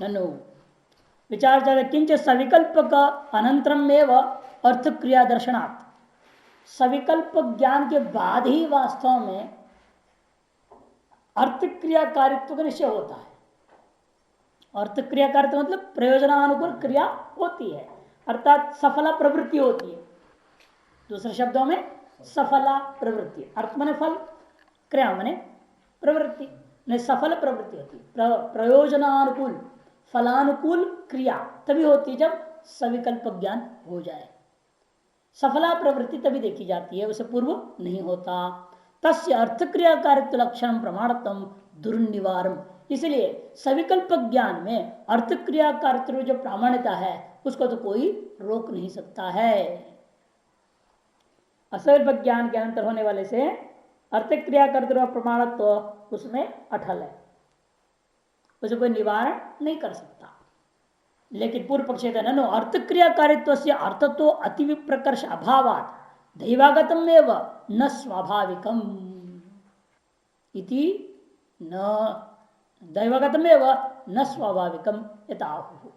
ननु विचार चल किंच सविकल्प का अनंतरम एवं अर्थ क्रिया दर्शनात्, सविकल्प ज्ञान के बाद ही वास्तव में अर्थ क्रियाकारित्व का निश्चय होता है। अर्थ क्रियाकारित्व मतलब प्रयोजनानुकूल क्रिया होती है, अर्थात सफला प्रवृत्ति होती है। दूसरे शब्दों में सफला प्रवृत्ति, अर्थ मने फल, क्रिया मने प्रवृत्ति, ने सफल प्रवृत्ति होती है। प्रयोजनानुकूल फलानुकूल क्रिया तभी होती है जब सविकल्प ज्ञान हो जाए। सफला प्रवृत्ति तभी देखी जाती है, उसे पूर्व नहीं होता। तस्य अर्थ क्रियाकारित्व लक्षण प्रमाणत्म दुर्निवारम, इसलिए सविकल्प ज्ञान में अर्थ क्रियाकारित्व जो प्रामाण्यता है उसको तो कोई रोक नहीं सकता है। असविकल्प ज्ञान के अंतर होने वाले से अर्थ क्रियाकारित्व प्रमाणत्व उसमें अटल है, उसे कोई निवारण नहीं कर सकता। लेकिन पूर्व पक्ष नो अर्थ क्रियाकारित्व से अर्थ तो अति विप्रकर्ष अभावात् दैवागतम एवं न स्वाभाविकम इति, न दैवागतम एवं न स्वाभाविकम यथाहु।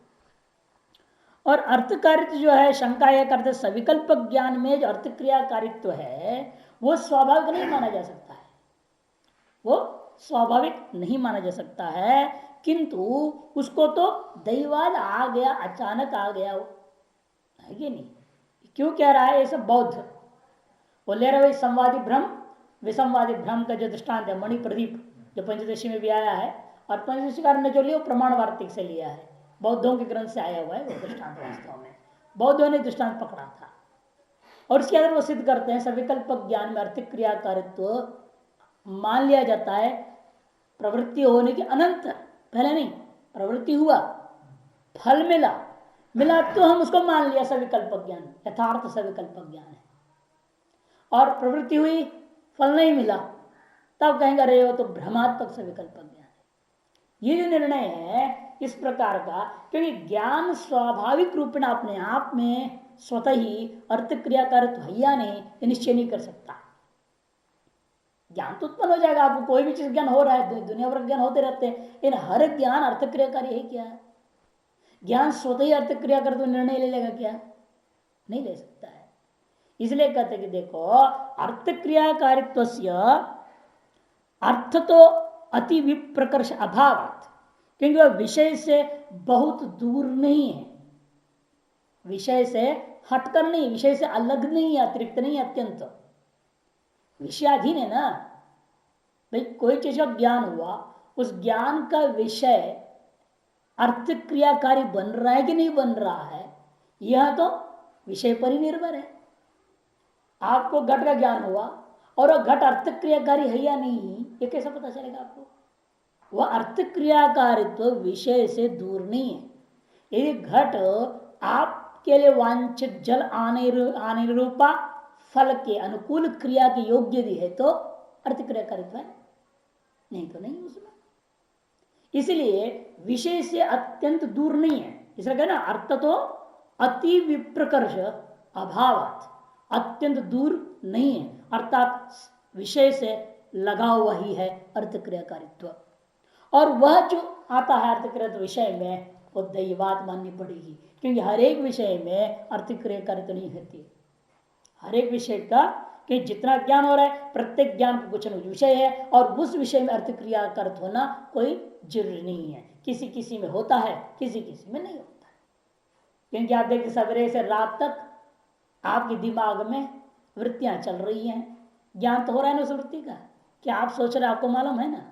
और अर्थकारित्व जो है, शंका यह करते सविकल्प ज्ञान में जो अर्थ क्रियाकारित्व है वो स्वाभाविक नहीं माना जा सकता है, वो स्वाभाविक नहीं माना जा सकता है, किंतु उसको तो दैवाद आ गया, अचानक आ गया, वो है कि नहीं। क्यों कह रहा है ये सब बौद्ध, वो ले रहे संवादी भ्रम विसंवादी भ्रम का जो दृष्टांत है मणि प्रदीप जो पंचदशी में भी आया है, और पंचदशीकार ने जो लिया प्रमाण वार्तिक से लिया है, बौद्धों के ग्रंथ से आया हुआ है वो दृष्टांत। वास्तव में बौद्धों ने दृष्टांत पकड़ा था और उसके अंदर वो सिद्ध करते हैं सविकल्प ज्ञान में अर्थ क्रियाकारित्व मान लिया जाता है प्रवृत्ति होने के अनंत, पहले नहीं, प्रवृत्ति हुआ फल मिला, मिला तो हम उसको मान लिया सविकल्प ज्ञान, यथार्थ सविकल्प ज्ञान है। और प्रवृत्ति हुई फल नहीं मिला तब कहेंगे अरे वो तो भ्रमात्मक सविकल्प ज्ञान है। ये जो निर्णय है इस प्रकार का, क्योंकि ज्ञान स्वाभाविक रूप में अपने आप में स्वतः ही अर्थ क्रियाकारित्व है या नहीं ये निश्चय नहीं कर सकता। ज्ञान तो उत्पन्न हो जाएगा, आपको कोई भी चीज ज्ञान हो रहा है, दुनिया भर ज्ञान होते रहते हैं, इन हर ज्ञान अर्थ क्रियाकारी है क्या? ज्ञान स्वतः ही अर्थ क्रियाकारित्व निर्णय ले लेगा क्या? नहीं ले सकता है। इसलिए कहते कि देखो अर्थ क्रियाकारित्व अर्थ तो अति विप्रकर्ष अभाव, क्योंकि वह विषय से बहुत दूर नहीं है, विषय से हटकर नहीं, विषय से अलग नहीं है, अतिरिक्त नहीं, अत्यंत विषयाधीन है ना। भाई कोई चीज का ज्ञान हुआ, उस ज्ञान का विषय अर्थ क्रियाकारी बन रहा है कि नहीं बन रहा है, यह तो विषय पर ही निर्भर है। आपको घट का ज्ञान हुआ और वह घट अर्थ क्रियाकारी है या नहीं, ये कैसे पता चलेगा आपको? वह अर्थ क्रियाकारित्व विषय से दूर नहीं है। यदि घट आपके लिए वांछित जल आने रूपा फल के अनुकूल क्रिया के योग्य भी है तो अर्थ क्रियाकारित्व है, नहीं तो नहीं उसमें। इसलिए विषय से अत्यंत दूर नहीं है, इसलिए कहना अर्थ तो अति विप्रकर्ष अभावात, अत्यंत दूर नहीं है, अर्थात विषय से लगा हुआ ही है अर्थ क्रियाकारित्व। और वह जो आता है अर्थ क्रियात्व विषय में वो दैवात माननी पड़ेगी, क्योंकि हर एक विषय में अर्थ क्रियाकारित्व नहीं होती। हर एक विषय का कि जितना ज्ञान हो रहा है प्रत्येक ज्ञान को कुछ न कुछ विषय है और उस विषय में अर्थ क्रियाकारित्व होना कोई जरूरी नहीं है। किसी किसी में होता है, किसी किसी में नहीं होता है। क्योंकि आप देखते सवेरे से रात तक आपके दिमाग में वृत्तियां चल रही हैं, ज्ञान तो हो रहा है ना उस वृत्ति का। क्या आप सोच रहे हैं आपको मालूम है ना?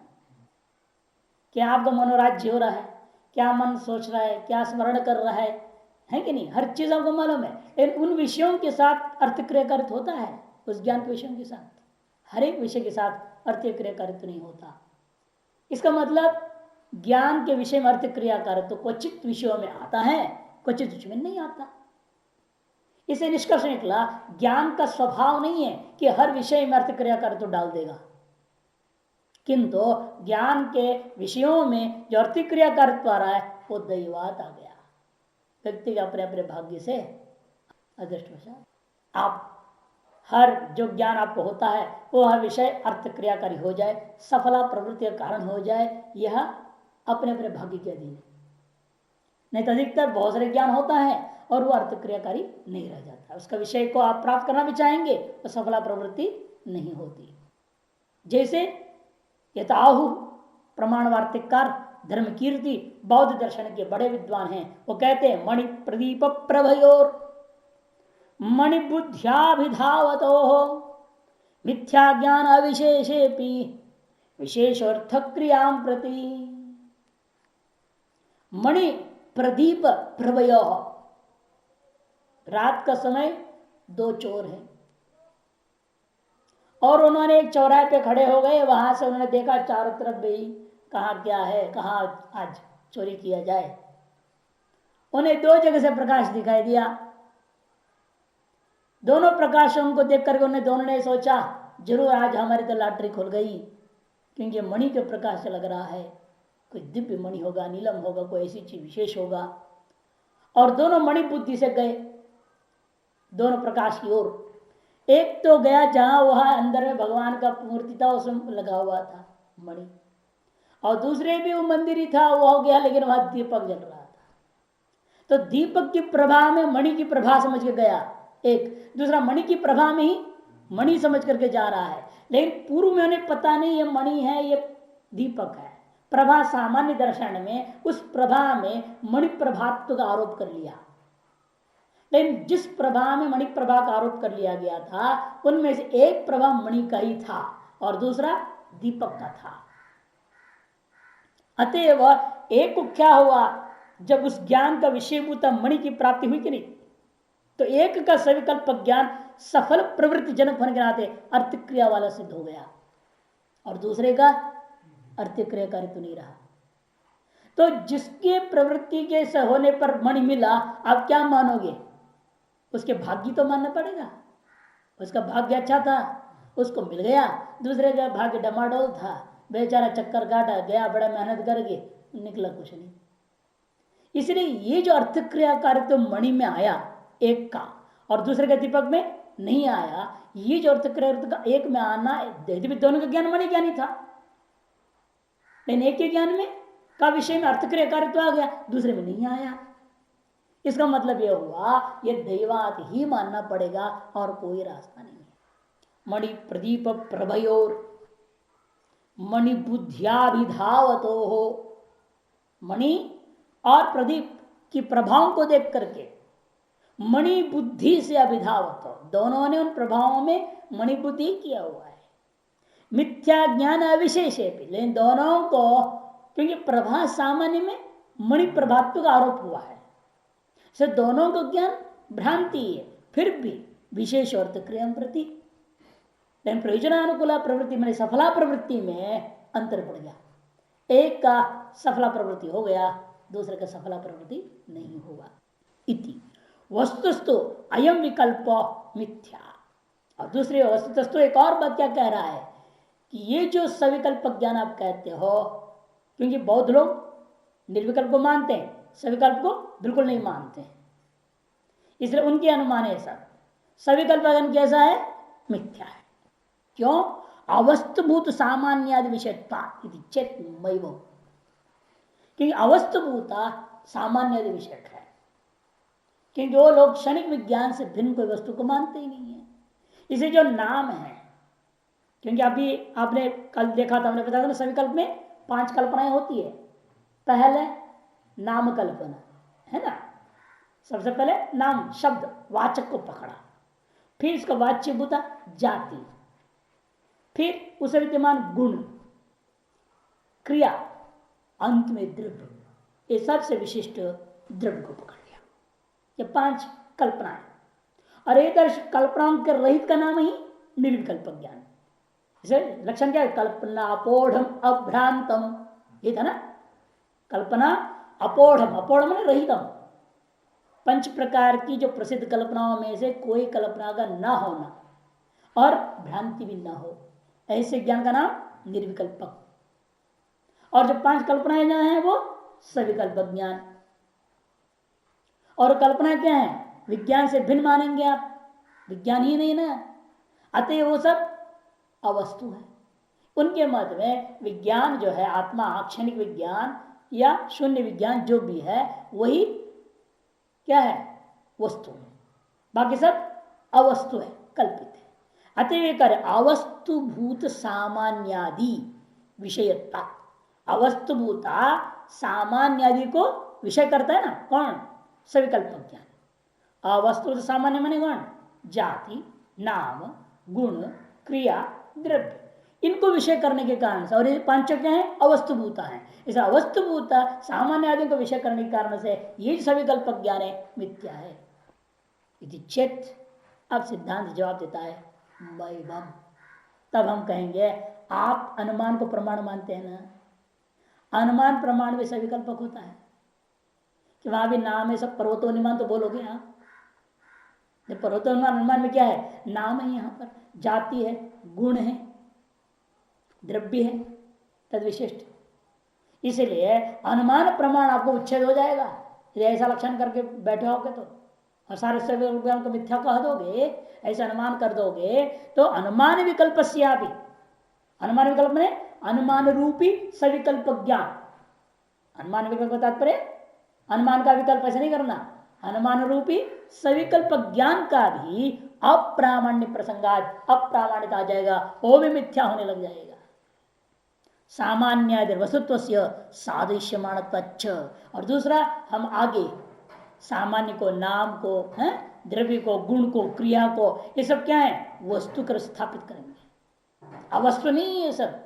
क्या आपका मनोराज्य हो रहा है, क्या मन सोच रहा है, क्या स्मरण कर रहा है कि नहीं? हर चीज आपको मालूम है, लेकिन उन विषयों के साथ अर्थ क्रियाकारित्व होता है। उस ज्ञान के विषयों के साथ हर एक विषय के साथ अर्थ क्रियाकारित्व नहीं होता। इसका मतलब ज्ञान के विषय में अर्थ क्रियाकारित्व क्वचित विषयों में आता है, क्वचित विषय में नहीं आता। इसे निष्कर्ष निकला ज्ञान का स्वभाव नहीं है कि हर विषय में अर्थ क्रियाकारित्व डाल देगा, किंतु ज्ञान के विषयों में जो अर्थ क्रियाकारित्व आ रहा है वो दैवात आ गया, व्यक्ति के अपने अपने भाग्य से अदृष्टवशात। आप हर जो ज्ञान आपको होता है वो हर विषय अर्थ क्रियाकारी हो जाए, सफला प्रवृत्ति का कारण हो जाए, यह अपने अपने भाग्य के अधीन है। नहीं तो अधिकतर बहुत सारे ज्ञान होता है और वो अर्थ क्रियाकारी नहीं रह जाता। उसका विषय को आप प्राप्त करना भी चाहेंगे तो सफला प्रवृत्ति नहीं होती। जैसे यथाहु प्रमाण वार्तिककार धर्म कीर्ति बौद्ध दर्शन के बड़े विद्वान हैं, वो कहते हैं मणि प्रदीप प्रभयोर मणिबुद्ध्याभिधावतो मिथ्या ज्ञान अविशेषेपि विशेषार्थ क्रिया प्रति। मणि प्रदीप प्रभयो, रात का समय दो चोर हैं और उन्होंने एक चौराहे पे खड़े हो गए। वहां से उन्होंने देखा चारों तरफ भी कहाँ क्या है, कहाँ आज चोरी किया जाए। उन्हें दो जगह से प्रकाश दिखाई दिया। दोनों प्रकाशों को देख करके दोनों ने सोचा जरूर आज हमारी तो लॉटरी खुल गई, क्योंकि मणि के प्रकाश से लग रहा है कोई दिव्य मणि होगा, नीलम होगा, कोई ऐसी चीज विशेष होगा। और दोनों मणि बुद्धि से गए दोनों प्रकाश की ओर। एक तो गया जहां वहां अंदर में भगवान का मूर्ति था, उसमें लगा हुआ था मणि, और दूसरे भी वो मंदिर ही था, वो हो गया, लेकिन वहां दीपक जल रहा था। तो दीपक की प्रभा में मणि की प्रभा समझ के गया एक, दूसरा मणि की प्रभा में ही मणि समझ करके जा रहा है। लेकिन पूर्व में उन्हें पता नहीं ये मणि है ये दीपक है। प्रभा सामान्य दर्शन में उस प्रभा में मणि प्रभात्व का आरोप कर लिया, लेकिन जिस प्रभा में मणि प्रभा का आरोप कर लिया गया था उनमें से एक प्रभा मणि का ही था और दूसरा दीपक का था। अतएव एक को क्या हुआ, जब उस ज्ञान का विषयभूत मणि की प्राप्ति हुई कि नहीं, तो एक का सविकल्प ज्ञान सफल प्रवृत्ति जनक होने के नाते अर्थ क्रिया वाला सिद्ध हो गया और दूसरे का अर्थ क्रियाकारी तो नहीं रहा। तो जिसके प्रवृत्ति के होने पर मणि मिला, आप क्या मानोगे, उसके भाग्य तो मानना पड़ेगा। उसका भाग्य अच्छा था, उसको मिल गया। दूसरे का भाग्य डमाडोल था, बेचारा चक्कर काटा गया, बड़ा मेहनत करके निकला कुछ नहीं। इसलिए ये जो अर्थ क्रियाकारी तो मणि में आया एक का और दूसरे के दीपक में नहीं आया, ये जो अर्थ क्रिया एक में आना, दोनों का ज्ञान मणि ज्ञानी था, लेकिन एक के ज्ञान में का विषय में अर्थ क्रियाकारित्व आ गया, दूसरे में नहीं आया। इसका मतलब यह हुआ ये दैवात ही मानना पड़ेगा और कोई रास्ता नहीं है। मणि प्रदीप प्रभयोर मणि बुद्धियाभिधावतो हो, मणि और प्रदीप की प्रभावों को देख करके मणि बुद्धि से अभिधावत हो, दोनों ने उन प्रभावों में मणि बुद्धि किया हुआ है। मिथ्या ज्ञान अविशेष है, लेकिन दोनों को क्योंकि प्रभा सामान्य में मणि प्रभात्व का आरोप हुआ है, से दोनों को ज्ञान भ्रांति है, फिर भी विशेष अर्थ क्रिया प्रति, लेकिन प्रयोजनानुकूला प्रवृत्ति में सफला प्रवृत्ति में अंतर पड़ गया। एक का सफला प्रवृत्ति हो गया, दूसरे का सफला प्रवृत्ति नहीं हुआ। इति वस्तुस्तु अयम विकल्प मिथ्या। और दूसरी वस्तुस्तु एक और बात क्या कह रहा है कि ये जो सविकल्प ज्ञान आप कहते हो, क्योंकि बौद्ध लोग निर्विकल्प को मानते हैं, सविकल्प को बिल्कुल नहीं मानते हैं, इसलिए उनके अनुमान है सब सविकल्प ज्ञान कैसा है, मिथ्या है। क्यों, अवस्तुभूत सामान्यादि विषयत्वा चेत मैव, क्योंकि अवस्तुभूता सामान्यादि विषय है, क्योंकि वो लोग क्षणिक विज्ञान से भिन्न कोई वस्तु को मानते ही नहीं है। इसे जो नाम है, क्योंकि अभी आपने कल देखा था, हमने बताया था ना, सविकल्प में 5 कल्पनाएं होती है। पहले नाम कल्पना है ना, सबसे पहले नाम शब्द वाचक को पकड़ा, फिर इसका वाच्यभूता जाति, फिर उसे विद्यमान गुण, क्रिया, अंत में द्रव्य, ये सबसे विशिष्ट द्रव्य को पकड़ लिया। ये 5 कल्पनाएं, और ये दर्श कल्पनाओं के रहित का नाम ही निर्विकल्प ज्ञान। इसे लक्षण क्या है, कल्पना अपोढ़म अभ्रांतम, ये था ना, कल्पना अपोढ़म, अपोढ़ माने रहितम, 5 प्रकार की जो प्रसिद्ध कल्पनाओं में से कोई कल्पना का न होना और भ्रांति भी न हो, ऐसे ज्ञान का नाम निर्विकल्पक। और जो 5 कल्पनाएं जो हैं वो सविकल्प ज्ञान। और कल्पना क्या है, विज्ञान से भिन्न मानेंगे आप, विज्ञान ही नहीं ना, अतः वो सब अवस्तु है। उनके मत में विज्ञान जो है आत्मा, क्षणिक विज्ञान या शून्य विज्ञान जो भी है वही क्या है, वस्तु है, बाकी सब अवस्तु है, कल्पित है। अतएव कर अवस्तुभूत सामान्यादि विषयता, अवस्तुभूता सामान्यादि को विषय करता है ना कौन, सविकल्प ज्ञान। अवस्तु सामान्य माने कौन, जाति, नाम, गुण, क्रिया, द्रव्य, इनको विषय करने के कारण से, और ये पांचों क्या है, अवस्तुभूता है। इस अवस्तुभूता सामान्य आदि को विषय करने के कारण से ये सविकल्प ज्ञान है, मिथ्या है। यदि चेत, अब सिद्धांत जवाब देता है वैभव, तब हम कहेंगे आप अनुमान को प्रमाण मानते हैं ना, अनुमान प्रमाण में सविकल्पक होता है कि वहां भी नाम है, सब पर्वतोनुमान तो बोलोगे आप, पर्वतोनुमान अनुमान में क्या है, नाम है, यहाँ पर जाति है, गुण है, द्रव्य है, तद विशिष्ट। इसलिए अनुमान प्रमाण आपको उच्छेद हो जाएगा यदि ऐसा लक्षण करके बैठे होगे तो, और सारे सविकल्प को मिथ्या कह दोगे, ऐसा अनुमान कर दोगे तो अनुमान विकल्प से भी, अनुमान विकल्प में अनुमान रूपी सविकल्प ज्ञान, अनुमान विकल्प तात्पर्य अनुमान का विकल्प ऐसा नहीं करना, अनुमान रूपी सविकल्प ज्ञान का भी अप्रामाण्य प्रसंगात अप्रामाण्यता आ जाएगा, वो भी मिथ्या होने लग जाएगा। सामान्य वस्तुत्व से सादृश्यमाणत्वच्च, और दूसरा हम आगे सामान्य को, नाम को, द्रव्य को, गुण को, क्रिया को, ये सब क्या है, वस्तु कर स्थापित करेंगे, अवस्तु नहीं है सब।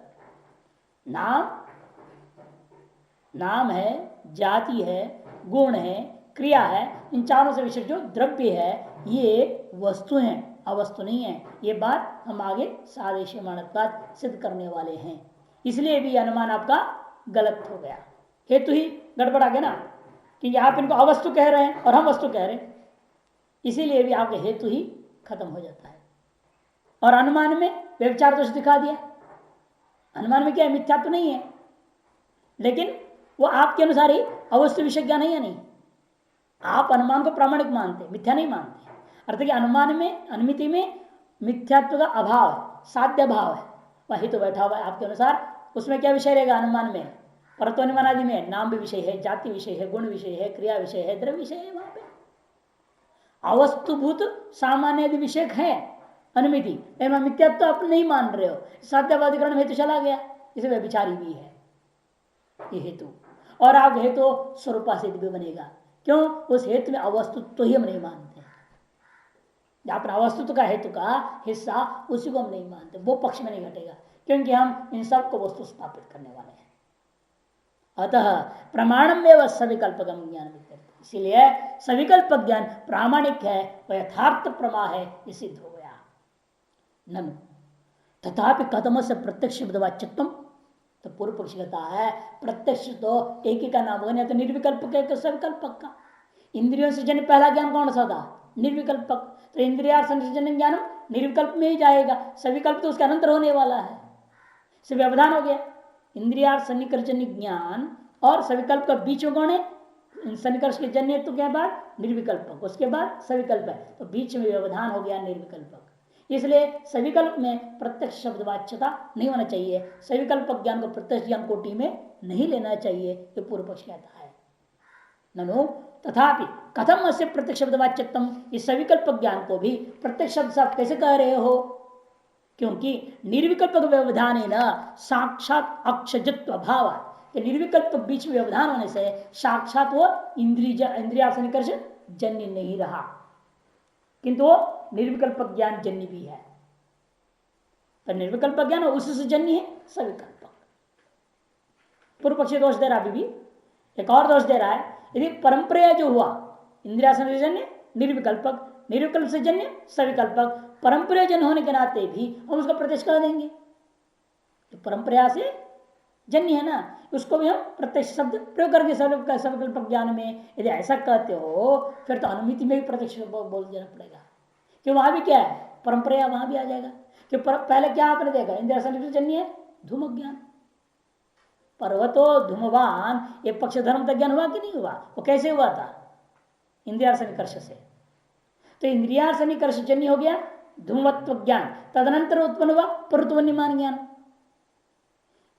नाम है, जाति है, गुण है, क्रिया है, इन चारों से विशेष जो द्रव्य है ये वस्तु हैं, अवस्तु नहीं है। ये बात हम आगे सादृश्य मानववाद सिद्ध करने वाले हैं। इसलिए भी अनुमान आपका गलत हो गया, हेतु ही गड़बड़ा गया ना, कि आप इनको अवस्तु कह रहे हैं और हम वस्तु कह रहे हैं, इसीलिए भी आपका हेतु ही खत्म हो जाता है। और अनुमान में व्यभिचार दोष दिखा दिया, अनुमान में क्या है, मिथ्या तो नहीं है, लेकिन वो आपके अनुसार ही अवस्तु विषय ज्ञान है या नहीं। आप अनुमान को प्रामाणिक मानते, मिथ्या नहीं मानते। अर्थात कि अनुमान में, अनुमिति में मिथ्यात्व का अभाव है, साध्य भाव है, वही तो बैठा हुआ है आपके अनुसार। उसमें क्या विषय रहेगा, अनुमान में परत्वानुमान आदि में नाम भी विषय है, जाति विषय है, गुण विषय है, क्रिया विषय है, द्रव्य विषय है। वहां पे अवस्तुभूत सामान्य आदि विषय है अनुमिति, लेकिन मिथ्यात्व आप नहीं मान रहे हो, साध्यवादीकरण हेतु चला गया, इसे व्यभिचारी भी है ये हेतु। और आप हेतु स्वरूपा सिद्ध भी बनेगा, क्यों, उस हेतु में अवस्तुत्व ही हम नहीं मानते, अपना अवस्तुत्व का हेतु का हिस्सा उसी को हम नहीं मानते, वो पक्ष में नहीं घटेगा, क्योंकि हम इन सब को वस्तु स्थापित करने वाले हैं। अतः प्रमाणम में सविकल्पकम ज्ञान, इसीलिए सविकल्प ज्ञान प्रामाणिक है, वह यथार्थ प्रमा है, ये सिद्ध हो गया। ननु तथापि कथम से प्रत्यक्ष वाच्यत्वम, तो पूर्व पक्ष कहता है प्रत्यक्ष तो एक ही का नाम होगा, नहीं तो निर्विकल्पक है तो सविकल्पक का। इंद्रियों से जन्य पहला ज्ञान कौन सा था, निर्विकल्पक, तो इंद्रिया संजन्य ज्ञान निर्विकल्प में ही जाएगा, सविकल्प तो उसके अनंतर होने वाला है, से व्यवधान हो गया। इंद्रिया सन्निकर्षजन्य ज्ञान और सविकल्प का बीच में कौन है, सन्निकर्ष के जन्य तो के बाद निर्विकल्पक, उसके बाद सविकल्प है, तो बीच में व्यवधान हो गया निर्विकल्पक। इसलिए सविकल्प में प्रत्यक्ष शब्दवाच्यता नहीं होना चाहिए, सविकल्प ज्ञान को प्रत्यक्ष ज्ञान कोटि में नहीं लेना चाहिए, ये पूर्व पक्ष कहता है। ननु तथापि कथम से प्रत्यक्ष शब्दवाच्यत्म, इस सविकल्प ज्ञान को भी प्रत्यक्ष शब्द से आप कैसे कह रहे हो, क्योंकि निर्विकल्प व्यवधान है न साक्षात अक्षजत्व अभाव, निर्विकल्प बीच में व्यवधान होने से साक्षात वो इंद्रिया सन्निकर्ष जन्य नहीं रहा, किंतु वो निर्विकल्प ज्ञान जन्य भी है। तो निर्विकल्प ज्ञान उससे जन्य है सविकल्प। पूर्व पक्षी दोष दे रहा, अभी भी एक और दोष दे रहा है, यदि परंपरा जो हुआ इंद्रिया जन्य निर्विकल्पक, निर्विकल्प से जन्य सविकल्पक, परंपरा जन होने के नाते भी हम उसको प्रत्यक्ष कर देंगे, तो परंपरा से जन्य है ना, उसको भी हम प्रत्यक्ष शब्द प्रयोग करके सविकल्प ज्ञान में यदि ऐसा कहते हो, फिर तो अनुमिति में भी प्रत्यक्ष बोल देना पड़ेगा, कि वहां भी क्या है, परंपरा वहां भी आ जाएगा। कि पहले क्या आपने देखा, इंद्रिया जन्य है धूम ज्ञान, पर्वतो धूमवान, ये पक्ष धर्म तक ज्ञान हुआ कि नहीं हुआ, वो कैसे हुआ था, इंद्रिया सन्निकर्ष से। तो इंद्रिया सन्निकर्ष जन्य हो गया धूमत्व ज्ञान, तदनंतर उत्पन्न हुआ पर्वतवन्यमान ज्ञान।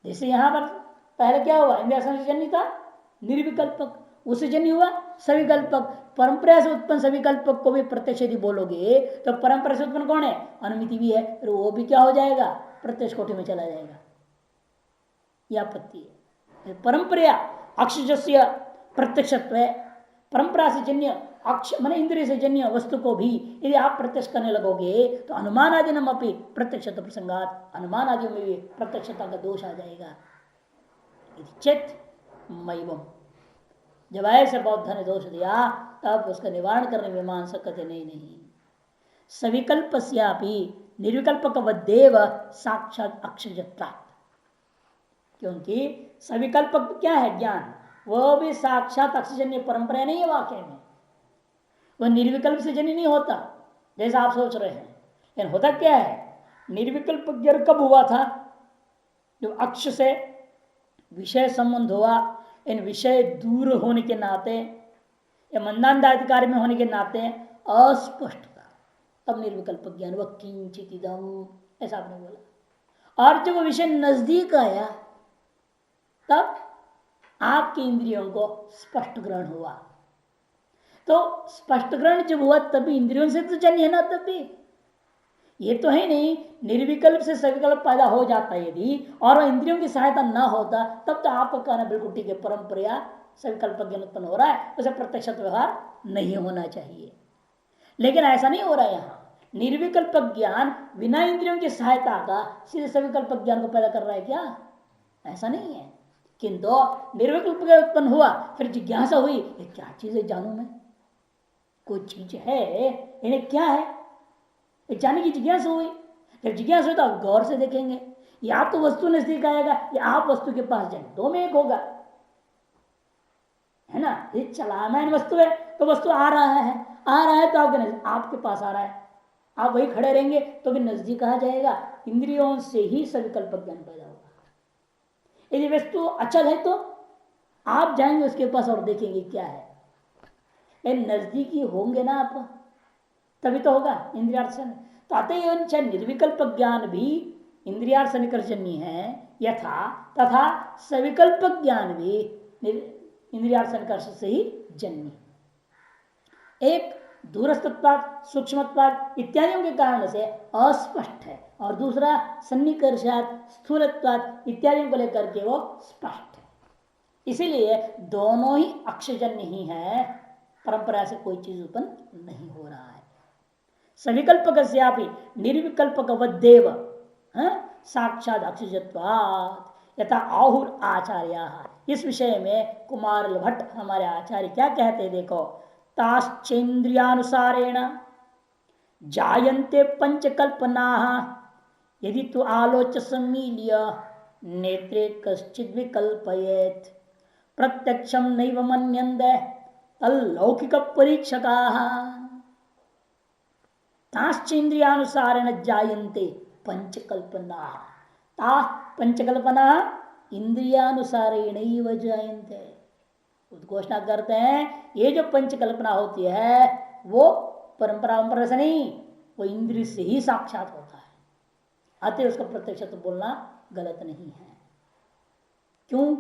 जैसे यहां पर पहले क्या हुआ, इंद्रिया सन्निकर्ष जन्य था निर्विकल्पक, उससे जन्य हुआ सविकल्पक। परंपरा से उत्पन्न सविकल्पक को भी प्रत्यक्ष यदि बोलोगे तो परंपरा से उत्पन्न कौन है? अनुमिति भी है, फिर वो भी क्या हो जाएगा? प्रत्यक्ष कोटि में चला जाएगा। यह आपत्ति है। परंपरा अक्षजस्य प्रत्यक्षत्व है, परंपरा से जन्य अक्ष मन इंद्रिय से जन्य वस्तु को भी यदि आप प्रत्यक्ष करने लगोगे तो अनुमान आदि नम अपनी प्रत्यक्ष प्रसंगात, अनुमान आदि में भी प्रत्यक्षता का दोष आ जाएगा। चेत मैवम, जब ऐसे बौद्ध ने दोष दिया तब उसका निवारण करने में मीमांसक कहते नहीं। सविकल्पस्यापि निर्विकल्पक वदेव साक्षात अक्षजत्वा, क्योंकि सविकल्पक क्या है? ज्ञान, वह भी साक्षात अक्षजन्य परंपरा नहीं है वाक्य में, वह निर्विकल्प से जन्य नहीं होता जैसा आप सोच रहे हैं। लेकिन होता क्या है? निर्विकल्प ज्ञान कब हुआ था? जब अक्ष से विषय संबंध हुआ, इन विषय दूर होने के नाते या मंदांधाधिकारी में होने के नाते अस्पष्टता, तब निर्विकल्प ज्ञान वह किंचित इदम, ऐसा आपने बोला। और जब विषय नजदीक आया तब आपकी इंद्रियों को स्पष्ट ग्रहण हुआ। तो स्पष्ट ग्रहण जब हुआ तभी इंद्रियों से तो जन्य है ना, तभी ये तो है नहीं निर्विकल्प से सविकल्प पैदा हो जाता है यदि, और वह इंद्रियों की सहायता ना होता तब तो आपका कहना बिल्कुल ठीक है, परंपरा सविकल्प ज्ञान उत्पन्न हो रहा है, उसे प्रत्यक्ष व्यवहार नहीं होना चाहिए। लेकिन ऐसा नहीं हो रहा है। यहाँ निर्विकल्प ज्ञान बिना इंद्रियों की सहायता का सीधे सविकल्प ज्ञान को पैदा कर रहा है क्या? ऐसा नहीं है। किंतु निर्विकल्प उत्पन्न हुआ, फिर जिज्ञासा हुई, ये क्या चीज है जानू मैं, कोई चीज है, इन्हें क्या है जानने की जिज्ञासा हुई। फिर जिज्ञासा हुई तो आप गौर से देखेंगे, या तो वस्तु नजदीक आएगा या आप वस्तु के पास जाएंगे, दो में एक होगा, है ना। ये चलायमान वस्तु है तो वस्तु आ रहा है तो आपके पास आ रहा है, आप वही खड़े रहेंगे तो भी नजदीक आ जाएगा। इंद्रियों से ही सविकल्प ज्ञान पैदा होगा। यदि वस्तु अचल है तो आप जाएंगे उसके पास और देखेंगे क्या है, नजदीकी होंगे ना आप, तभी तो होगा इंद्रियार्थ। तो अतः निर्विकल्प ज्ञान भी इंद्रियार्थ निकर्षणीय है यथा, तथा सविकल्प ज्ञान भी इंद्रियार्थ निकर्ष से ही जन्य। एक दूरस्थत्वाद सूक्ष्मत्वाद इत्यादियों के कारण से अस्पष्ट है, और दूसरा सन्निकर्षात स्थूलत्वाद इत्यादियों को लेकर के वो स्पष्ट है। इसीलिए दोनों ही अक्षजन्य ही है, परंपरा से कोई चीज उत्पन्न नहीं हो रहा है। सविकल्पक निर्विकल्पक वदेव साक्षात अक्षजत्वात् यथा आहुर आचार्य। इस विषय में कुमार भट्ट हमारे आचार्य क्या कहते हैं, देखो, ताश्चेन्द्रियानुसारेण जायन्ते पंचकल्पना यदि तु आलोच्य सम्मील्य नेत्रे कश्चिद् विकल्पयेत् प्रत्यक्षं नैव मन्यन्ते तल्लौकिक परीक्षकाः। ताश्चेन्द्रियानुसारेण जायन्ते पंचकल्पना, ता पंचकल्पना इंद्रियानुसारेणैव जायन्ते। उद्घोषणा करते हैं ये जो पंचकल्पना होती है वो परंपरा से नहीं, वो इंद्रिय से ही साक्षात होता है। अतः उसका प्रत्यक्ष तो बोलना गलत नहीं है। क्यों?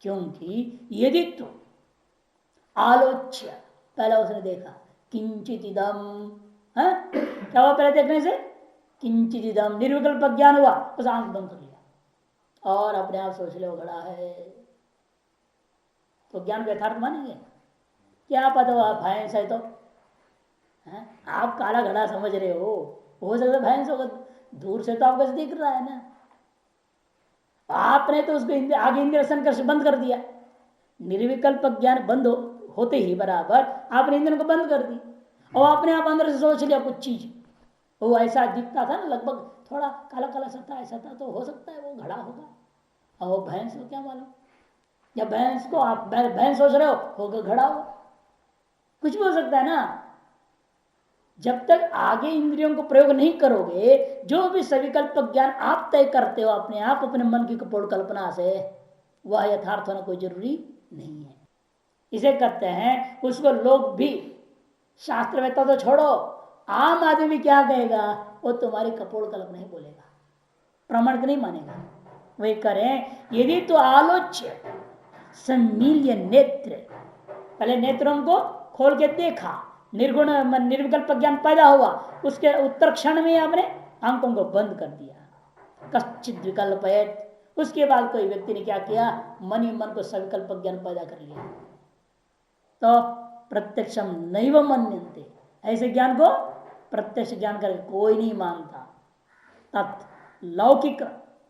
क्योंकि यदि तो आलोच्य, पहला उसने देखा किंचित इदम, क्या हुआ पहले देखने से? किंचित इदम, निर्विकल्प ज्ञान हुआ, उस आंख बंद कर लिया और अपने आप सोच ले वो घड़ा है, तो ज्ञान को यथार्थ मानेंगे? क्या पता हो आप भैंस है तो आप काला घड़ा समझ रहे हो सकता भैंस होगा, दूर से तो आपको दिख रहा है ना। आपने तो उसको आगे इंद्रिय संकर्ष बंद कर दिया, निर्विकल्प ज्ञान बंद होते ही बराबर आपने इंद्रियों को बंद कर दी और अपने आप अंदर से सोच लिया कुछ चीज, वो ऐसा दिखता था ना, लगभग थोड़ा काला काला सा था, ऐसा था, तो हो सकता है वो घड़ा होगा, और वो भैंस को क्या मालूम, या भैंस को आप भैंस सोच रहे हो होगा घड़ा हो, कुछ भी हो सकता है ना। जब तक आगे इंद्रियों को प्रयोग नहीं करोगे, जो भी सविकल्प ज्ञान आप तय करते हो अपने आप अपने मन की कपोल कल्पना से, वह यथार्थ होना कोई जरूरी नहीं है। इसे कहते हैं, उसको लोग भी शास्त्रवेत्ता तो छोड़ो, आम आदमी भी क्या कहेगा, वो तुम्हारी कपोल कल्पना ही बोलेगा, प्रमाण नहीं मानेगा। वही करें यदि तो आलोच्य सम्मील्य नेत्र, पहले नेत्रों को खोल के देखा, निर्गुण निर्विकल्प ज्ञान पैदा हुआ, उसके उत्तर क्षण में आपने आंखों को बंद कर दिया। कश्चित विकल्पयत, उसके बाद कोई व्यक्ति ने क्या किया, मन ही मन को सविकल्प ज्ञान पैदा कर लिया। तो प्रत्यक्षम नैव मन्यन्ते, ऐसे ज्ञान को प्रत्यक्ष ज्ञान करके कोई नहीं मानता। तत् लौकिक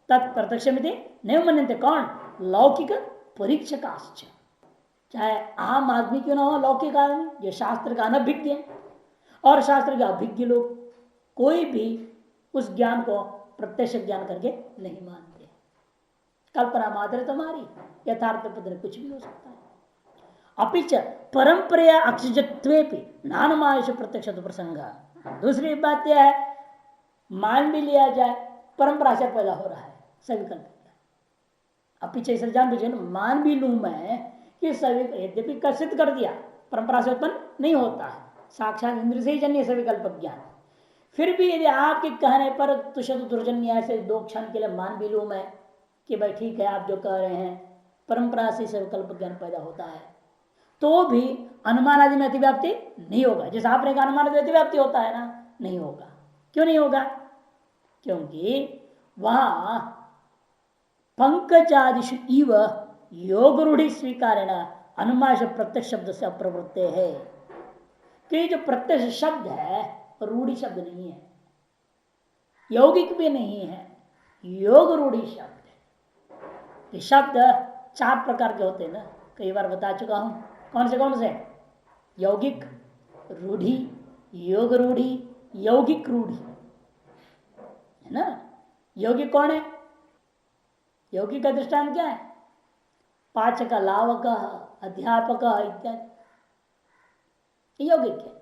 तत्प्रत्यक्ष नैव मन्यन्ते, कौन? लौकिक परीक्षकाश्च, चाहे आम आदमी क्यों ना हो, लौकिक आदमी जो शास्त्र का अनभिज्ञ है और शास्त्र के अभिज्ञ लोग, कोई भी उस ज्ञान को प्रत्यक्ष ज्ञान करके नहीं मानते। कल्पना मात्र तुम्हारी, यथार्थ पद कुछ भी हो सकता है। अपिच परंपरा अक्षजत्वेपि नानमायुष प्रत्यक्ष प्रसंग। दूसरी बात यह है, मान भी लिया जाए परंपरा से पैदा हो रहा है सविकल्प, अपिच इसे जान बुझे, मान भी लू मैं कि सभी, यद्यपि सिद्ध कर दिया परंपरा से उत्पन्न नहीं होता है, साक्षात इंद्र से ही जन्य सविकल्प ज्ञान, फिर भी यदि आपके कहने पर तुषद दुर्जन्य ऐसे 2 क्षण के लिए मान भी लू मैं कि भाई ठीक है आप जो कह रहे हैं परंपरा से सविकल्प ज्ञान पैदा होता है, तो भी अनुमान आदि में अतिव्याप्ति नहीं होगा। जैसे आपने कहा अनुमान आदि अतिव्याप्ति होता है ना, नहीं होगा। क्यों नहीं होगा? क्योंकि वहां पंकजादिशु इव योग रूढ़ी स्वीकारेण अनुमान प्रत्यक्ष शब्द से अप्रवृत्ते है, कि जो प्रत्यक्ष शब्द है रूढ़ी शब्द नहीं है, यौगिक भी नहीं है, योग रूढ़ी शब्द है। ये शब्द 4 प्रकार के होते हैं ना, कई बार बता चुका हूं। कौन से? यौगिक, रूढ़ी, योग रूढ़ी, यौगिक रूढ़ी, है ना। यौगिक कौन है? यौगिक का दृष्टांत क्या है? पाचक, लावक, अध्यापक इत्यादि यौगिक है।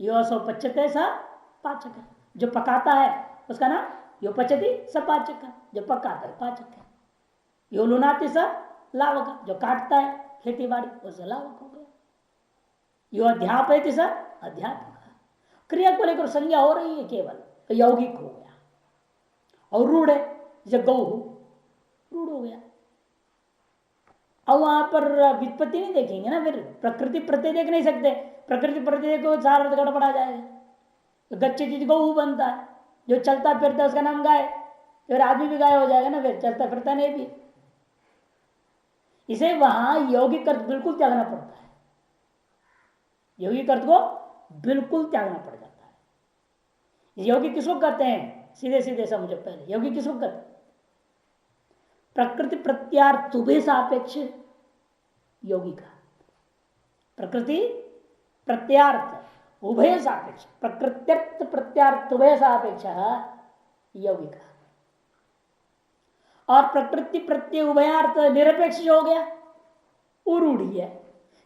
यो सो पच्यते स पाचक है, जो पकाता है उसका नाम यो पचती स पाचक है, जो पकाता है पाचक है। यो लुनाति स लावक, जो काटता है खेती बाड़ी उससे लावक हो गया। यो अध्यापयति स अध्यापक, क्रिया को लेकर संज्ञा हो रही है केवल, तो यौगिक हो गया। और रूढ़ है, जैसे गौ रूढ़ हो गया। अब वहां पर व्युत्पत्ति नहीं देखेंगे ना, फिर प्रकृति प्रत्यय देख नहीं सकते, प्रकृति प्रत्यय को सारा अर्थ गड़बड़ा जाएगा। तो गच्छे चीज गौ बनता है, जो चलता फिरता है उसका नाम गाय, फिर आदमी भी गाय हो जाएगा ना, फिर चलता फिरता नहीं भी। इसे वहां यौगिक अर्थ बिल्कुल त्यागना पड़ता है, यौगिक अर्थ को बिल्कुल त्यागना पड़ जाता है। यौगिक किसको कहते हैं? सीधे सीधे समझो पहले, यौगिक किसको कहते हैं? प्रकृति प्रत्यार्थ उभय सापेक्ष यौगिक, प्रकृति प्रत्यार्थ उभय सापेक्ष, प्रकृत्यर्थ प्रत्यार्थ उभय सापेक्ष यौगिक। और प्रकृति प्रत्यय उभयार्थ निरपेक्ष जो हो गया वो रूढ़ी है,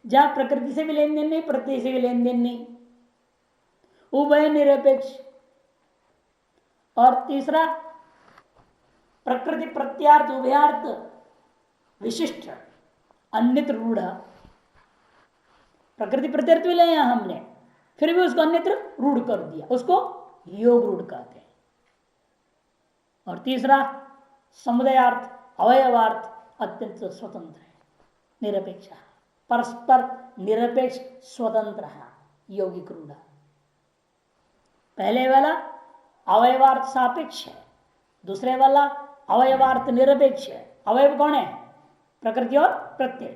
जहां प्रकृति से भी लेन देन नहीं, प्रत्यय से भी लेन देन नहीं, उभय निरपेक्ष। और तीसरा प्रकृति प्रत्यार्थ उभयार्थ विशिष्ट अन्यत्र रूढ़, प्रकृति प्रत्यर्थ भी ले हमने, फिर भी उसको अन्यत्र रूढ़ कर दिया, उसको योग रूढ़ कहते हैं। और तीसरा समुदयार्थ अवयवार्थ अत्यंत स्वतंत्र है, निरपेक्ष, परस्पर निरपेक्ष स्वतंत्र है यौगिक रूढ़। पहले वाला अवयवार्थ सापेक्ष है, दूसरे वाला अवयवार्थ निरपेक्ष है। अवयव कौन है? प्रकृति और प्रत्यय।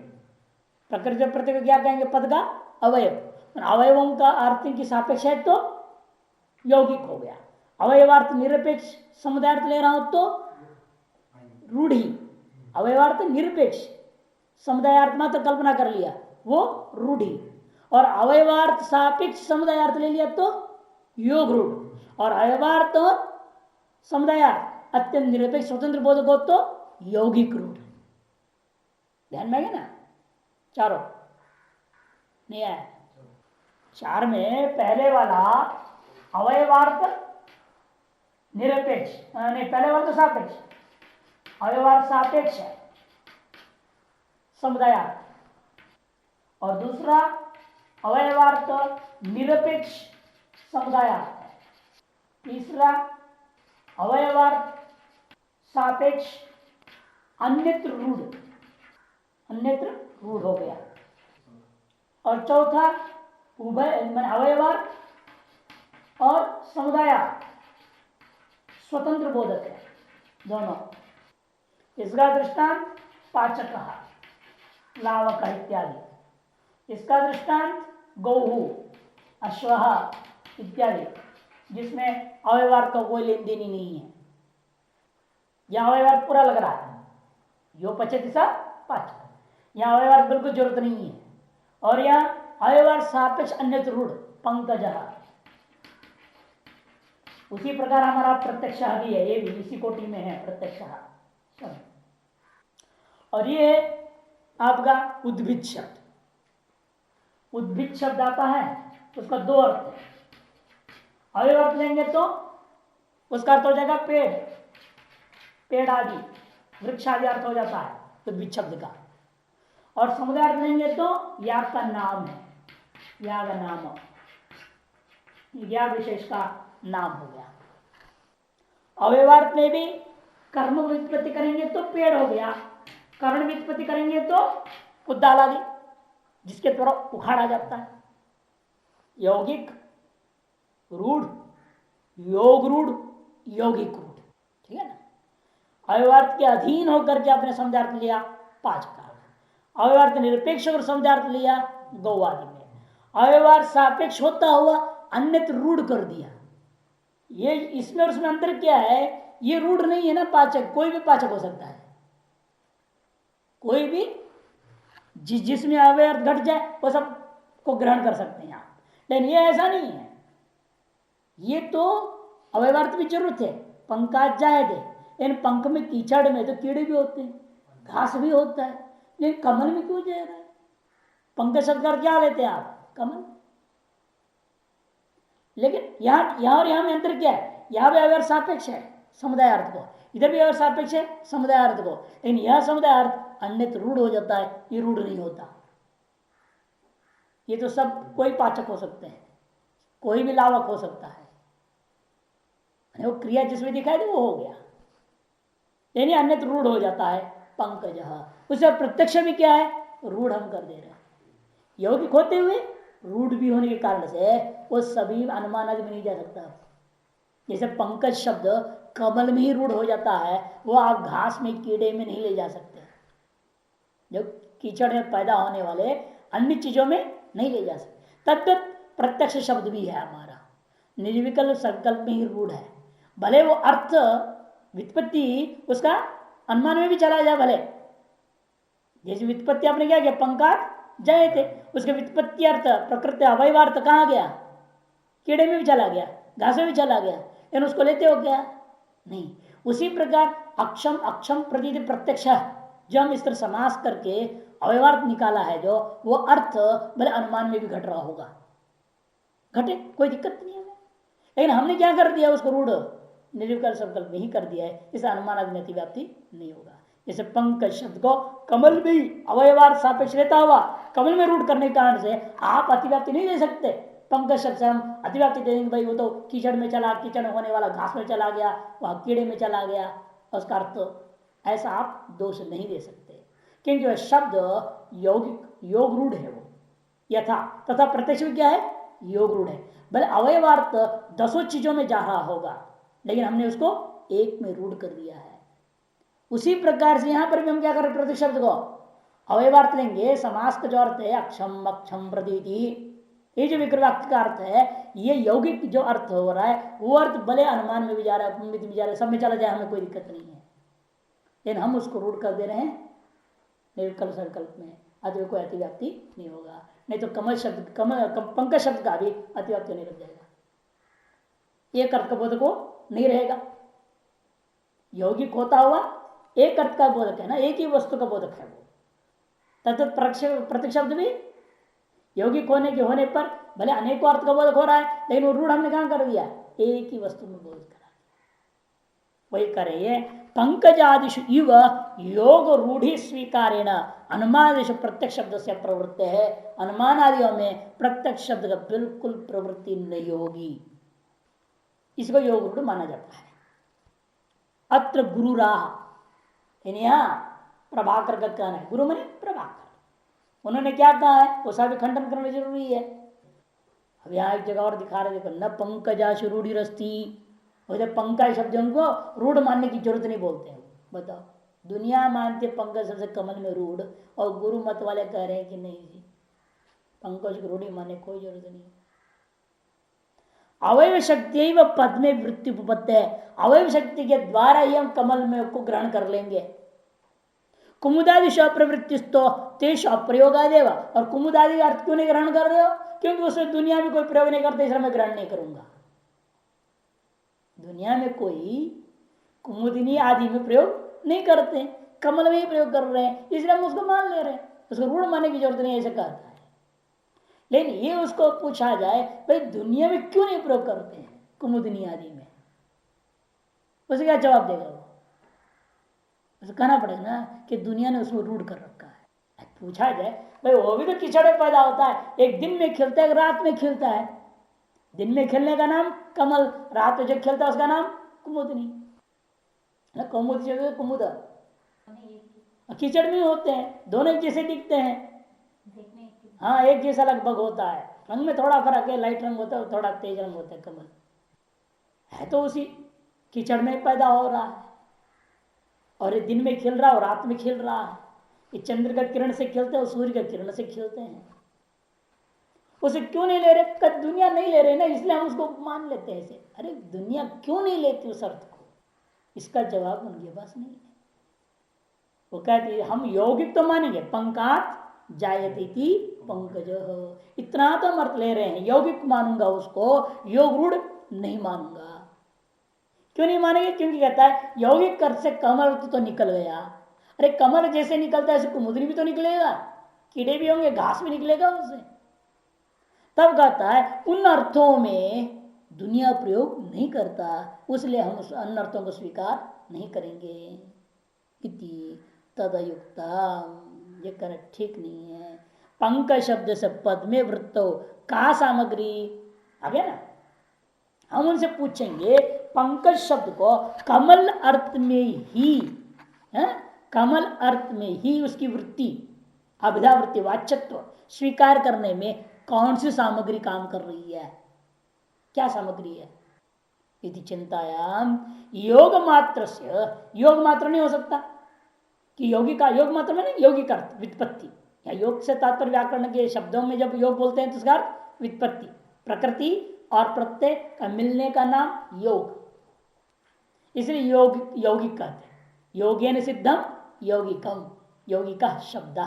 प्रकृति और प्रत्यय को क्या कहेंगे? पद का अवयव। अवयवों का अर्थ की सापेक्ष है तो यौगिक हो गया। अवयवार्थ निरपेक्ष समुदाय ले रहा हूं तो रूढ़ी। अवयवार्थ निरपेक्ष समुदायार्थ मात्र कल्पना कर लिया वो रूढ़ी, और अवयवार्थ सापेक्ष समुदायार्थ ले लिया तो योग रूढ़, और अवयवार्थ और समुदायार्थ अत्यंत निरपेक्ष स्वतंत्र बोधक हो तो यौगिक रूढ़। ध्यान में है ना? चारों नहीं आया? 4 में पहले वाला अवयवार्थ निरपेक्ष, नहीं पहले वाला तो सापेक्ष, अवयवार्थ सापेक्ष है समुदायार्थ, और दूसरा अवयवार्थ निरपेक्ष समुदायार्थ है, तीसरा अवयवार्थ सापेक्ष अन्यत्र रूढ़, अन्यत्र रूढ़ हो गया। और चौथा उभय मान अवयवार्थ और समुदायार्थ स्वतंत्र बोधक है दोनों। इसका दृष्टांत पाचक लावक इत्यादि। इसका दृष्टांत गौहू अश्वः इत्यादि, जिसमें अवयवार्थ का कोई लेन देन ही नहीं है। यहां अवयवार्थ पूरा लग रहा है, यो पचति सा पाचक, यहां अवयवार्थ बिल्कुल जरूरत नहीं है। और यहां अवयवार्थ सापेक्ष अन्यत्र रूढ़ पंकज, उसी प्रकार हमारा प्रत्यक्ष भी है, ये भी इसी कोटि में है प्रत्यक्ष। और ये आपका उद्भिद शब्द, उद्भिद शब्द आता है उसका दो अर्थ है। अवयव अर्थ लेंगे तो उसका अर्थ हो जाएगा पेड़, पेड़ आदि वृक्ष आदि अर्थ हो जाता है उद्भिद शब्द का। और समुदाय अर्थ लेंगे तो याग का नाम है, याग नाम, याग विशेष का नाम हो गया। अवयवार्थ में भी कर्म व्युत्पत्ति करेंगे तो पेड़ हो गया, कर्ण व्युत्पत्ति करेंगे तो उद्दाल आदि जिसके द्वारा उखाड़ा जाता है। यौगिक रूढ़, योग रूढ़, यौगिक रूढ़, ठीक है ना। अवयवार्थ के अधीन होकर के आपने समुदायार्थ लिया पांच का, अवयवार्थ निरपेक्ष और समुदायार्थ लिया गौ आदि में, अवयवार्थ सापेक्ष होता हुआ अन्यत्र रूढ़ कर दिया। ये इसमें और उसमें अंतर क्या है, ये रूढ़ नहीं है ना पाचक, कोई भी पाचक हो सकता है, कोई भी जिसमें अवयवार्थ घट जाए वो सब को ग्रहण कर सकते हैं आप। लेकिन ये ऐसा नहीं है, ये तो अवयवार्थ की जरूरत है, पंकाज जाए थे, इन पंख में कीचड़ में तो कीड़े भी होते हैं, घास भी होता है, लेकिन कमल में क्यों जा रहा है? पंख शब्द का क्या लेते हैं आप? कमल। लेकिन यहां और यहां में अंतर क्या है, यहां भी अवयव सापेक्ष है समुदाय अर्थ को, इधर भी अवयव सापेक्ष है समुदाय अर्थ को, लेकिन यह समुदाय अर्थ अन्यत्र रूढ़ हो जाता है, ये रूढ़ नहीं होता। ये तो सब कोई पाचक हो सकते हैं, कोई भी लावक हो सकता है, वो क्रिया जिसमें दिखाई दे वो हो गया, यानी अन्यत्र रूढ़ हो जाता है पंकज। उसे प्रत्यक्ष भी क्या है, रूढ़ हम कर दे रहे हैं। यौगिक होते हुए रूढ़ भी होने के कारण से वो सभी अनुमान आदि में नहीं जा सकता। जैसे पंकज शब्द कमल में ही रूढ़ हो जाता है, वो आप घास में कीड़े में नहीं ले जा सकते, जो कीचड़ में पैदा होने वाले अन्य चीजों में नहीं ले जा सकते। तद्वत प्रत्यक्ष शब्द भी है हमारा, निर्विकल्प संकल्प में ही रूढ़ है, भले वो अर्थ व्युत्पत्ति उसका अनुमान में भी चला जाए भले। जैसे व्युत्पत्ति आपने क्या किया, पंकात जय थे, उसके व्युत्पत्ति अर्थ प्रकृति अवयवार्थ कहाँ गया, कीड़े में भी चला गया, घास में भी चला गया, लेकिन उसको लेते हो क्या, नहीं। उसी प्रकार अक्षम अक्षम प्रतीत प्रत्यक्ष जो हम इस तरह समास करके अवयवार्थ निकाला है, जो वो अर्थ भले अनुमान में भी घट रहा होगा, घटे कोई दिक्कत नहीं है, लेकिन हमने क्या कर दिया, उसको रूढ़ निर्विकल्प संकल्प में ही कर दिया है, इसे अनुमान आदि अतिव्याप्ति नहीं होगा। जैसे पंकज शब्द को कमल भी अवयवार्थ सापेक्ष लेता हुआ कमल में रूढ़ करने के कारण से आप अतिव्याप्ति नहीं दे सकते। पंकज शब्द से हम अतिव्याप्ति दे देंगे, भाई वो तो कीचड़ में चला, कीचड़ में होने वाला घास में चला गया, वह कीड़े में चला गया, उसका अर्थ ऐसा आप दोष नहीं दे सकते, क्योंकि वह शब्द यौगिक योग रूढ़ है, वो यथा तथा प्रत्यक्ष क्या है, योग रूढ़ है। भले अवयवार्थ 10 चीजों में जा रहा होगा, लेकिन हमने उसको एक में रूढ़ कर दिया है। उसी प्रकार से यहां पर भी हम क्या करें, प्रत्यक्ष शब्द को अवयवार्थ लेंगे, समास का जो अर्थ है अक्षम अक्षम प्रतीति, ये जो विक्रवाक्य का अर्थ है, ये यौगिक जो अर्थ हो रहा है वो अर्थ भले अनुमान में भी जा रहा है, में भी जा रहा है, सब में चला जाए, हमें कोई दिक्कत नहीं है, लेकिन हम उसको रूढ़ कर दे रहे हैं निर्विकल्प संकल्प में, अति कोई अतिव्याप्ति नहीं होगा। नहीं तो कमल शब्द पंकज शब्द का भी अतिव्याप्ति नहीं लग जाएगा, एक अर्थ का बोधक को नहीं रहेगा। यौगिक होता हुआ एक अर्थ का बोधक है ना, एक ही वस्तु का बोधक है वो। तथा प्रत्यक्ष शब्द भी यौगिक होने पर भले अनेकों अर्थ का बोधक हो रहा है, लेकिन वो रूढ़ हमने कहां कर दिया, एक ही वस्तु में बोध करा दिया। वही करे पंकजादिषु इव योग रूढ़ि स्वीकारेण अनुमादिषु प्रत्यक्ष शब्द से प्रवृत्ति है, अनुमान आदियों में प्रत्यक्ष शब्द का बिल्कुल प्रवृत्ति नहीं होगी, इसको योग रूढ़ माना जाता है। अत्र गुरु राह, यहां प्रभाकर का कहना है, गुरु मने प्रभाकर, उन्होंने क्या कहा है उसका भी खंडन करना जरूरी है। अब यहाँ एक जगह और दिखा रहे, देखो, न पंकजाशु रूढ़ी रस्ती, वैसे पंकज शब्द उनको रूढ़ मानने की जरूरत नहीं बोलते हैं। बताओ, दुनिया मानते पंकज सबसे कमल में रूढ़, और गुरु मत वाले कह रहे हैं कि नहीं जी पंकज को रूढ़ी मानने कोई जरूरत नहीं। अवयव शक्ति व पद में वृत्ति उपपत्ति है, अवयव शक्ति के द्वारा ही हम कमल में को ग्रहण कर लेंगे। कुमुदादि प्रवृत्तिस्तो तेज अप्रयोगादेव, और कुमुदादि का अर्थ क्यों नहीं ग्रहण कर रहे हो? क्योंकि उसमें दुनिया में कोई प्रयोग नहीं करते, इसलिए मैं ग्रहण नहीं करूंगा। दुनिया में कोई कुमुदिनी आदि में प्रयोग नहीं करते, कमल में ही प्रयोग कर रहे हैं, इसलिए हम उसको मान ले रहे हैं, उसको रूढ़ मानने की जरूरत नहीं, ऐसे कहता है। लेकिन ये उसको पूछा जाए भाई दुनिया में क्यों नहीं प्रयोग करते हैं कुमुदिनी आदि में, उसे क्या जवाब देगा वो? उसे कहना पड़ेगा ना कि दुनिया ने उसको रूढ़ कर रखा है। पूछा जाए भाई वो भी तो कीचड़ में पैदा होता है, एक दिन में खिलता है एक रात में खिलता है। दिन में खिलने का नाम कमल, रात में जो खिलता है उसका नाम कुमुदनी। कुमुद कुमुद कीचड़ में होते हैं, दोनों एक जैसे दिखते हैं। हाँ, एक जैसा लगभग होता है, रंग में थोड़ा फर्क है, लाइट रंग होता है, थोड़ा तेज रंग होता है। कमल है तो उसी कीचड़ में पैदा हो रहा है, और ये दिन में खिल रहा है और रात में खिल रहा है। ये चंद्र का किरण से खिलते हैं और सूर्य का किरण से खिलते हैं। उसे क्यों नहीं ले रहे? दुनिया नहीं ले रहे ना, इसलिए हम उसको मान लेते हैं ऐसे। अरे दुनिया क्यों नहीं लेती उस अर्थ को? इसका जवाब उनके पास नहीं है। वो कहते हैं हम यौगिक तो मानेंगे, पंकात जायते पंकज, इतना तो हम अर्थ ले रहे हैं, यौगिक मानूंगा उसको, योग रूढ़ नहीं मानूंगा। क्यों नहीं मानेंगे? क्योंकि कहता है यौगिक अर्थ से कमल तो निकल गया। अरे कमल जैसे निकलता है ऐसे कुमुदनी भी तो निकलेगा, कीड़े भी होंगे, घास भी निकलेगा उससे। तब कहता है उन अर्थों में दुनिया प्रयोग नहीं करता, इसलिए हम उस अन्य अर्थों को स्वीकार नहीं करेंगे। इति तदयुक्ता, ये कहना ठीक नहीं है। पंक शब्द से पद में वृत्तो का सामग्री आ गया ना। हम उनसे पूछेंगे पंकज शब्द को कमल अर्थ में ही है, कमल अर्थ में ही उसकी वृत्ति अभिधा वृत्ति वाच्यत्व स्वीकार करने में कौन सी सामग्री काम कर रही है, क्या सामग्री है? यदि चिंतायाम योग मात्र से, योग मात्र नहीं हो सकता कि योगी का योग मात्र में नहीं, योगी का व्युत्पत्ति, या योग से तात्पर्य व्याकरण के शब्दों में जब योग बोलते हैं तो उसका व्युत्पत्ति, प्रकृति और प्रत्यय का मिलने का नाम योग, इसलिए योग यौगिक कहते हैं। योगेन सिद्धम यौगिकम, यौगिका शब्द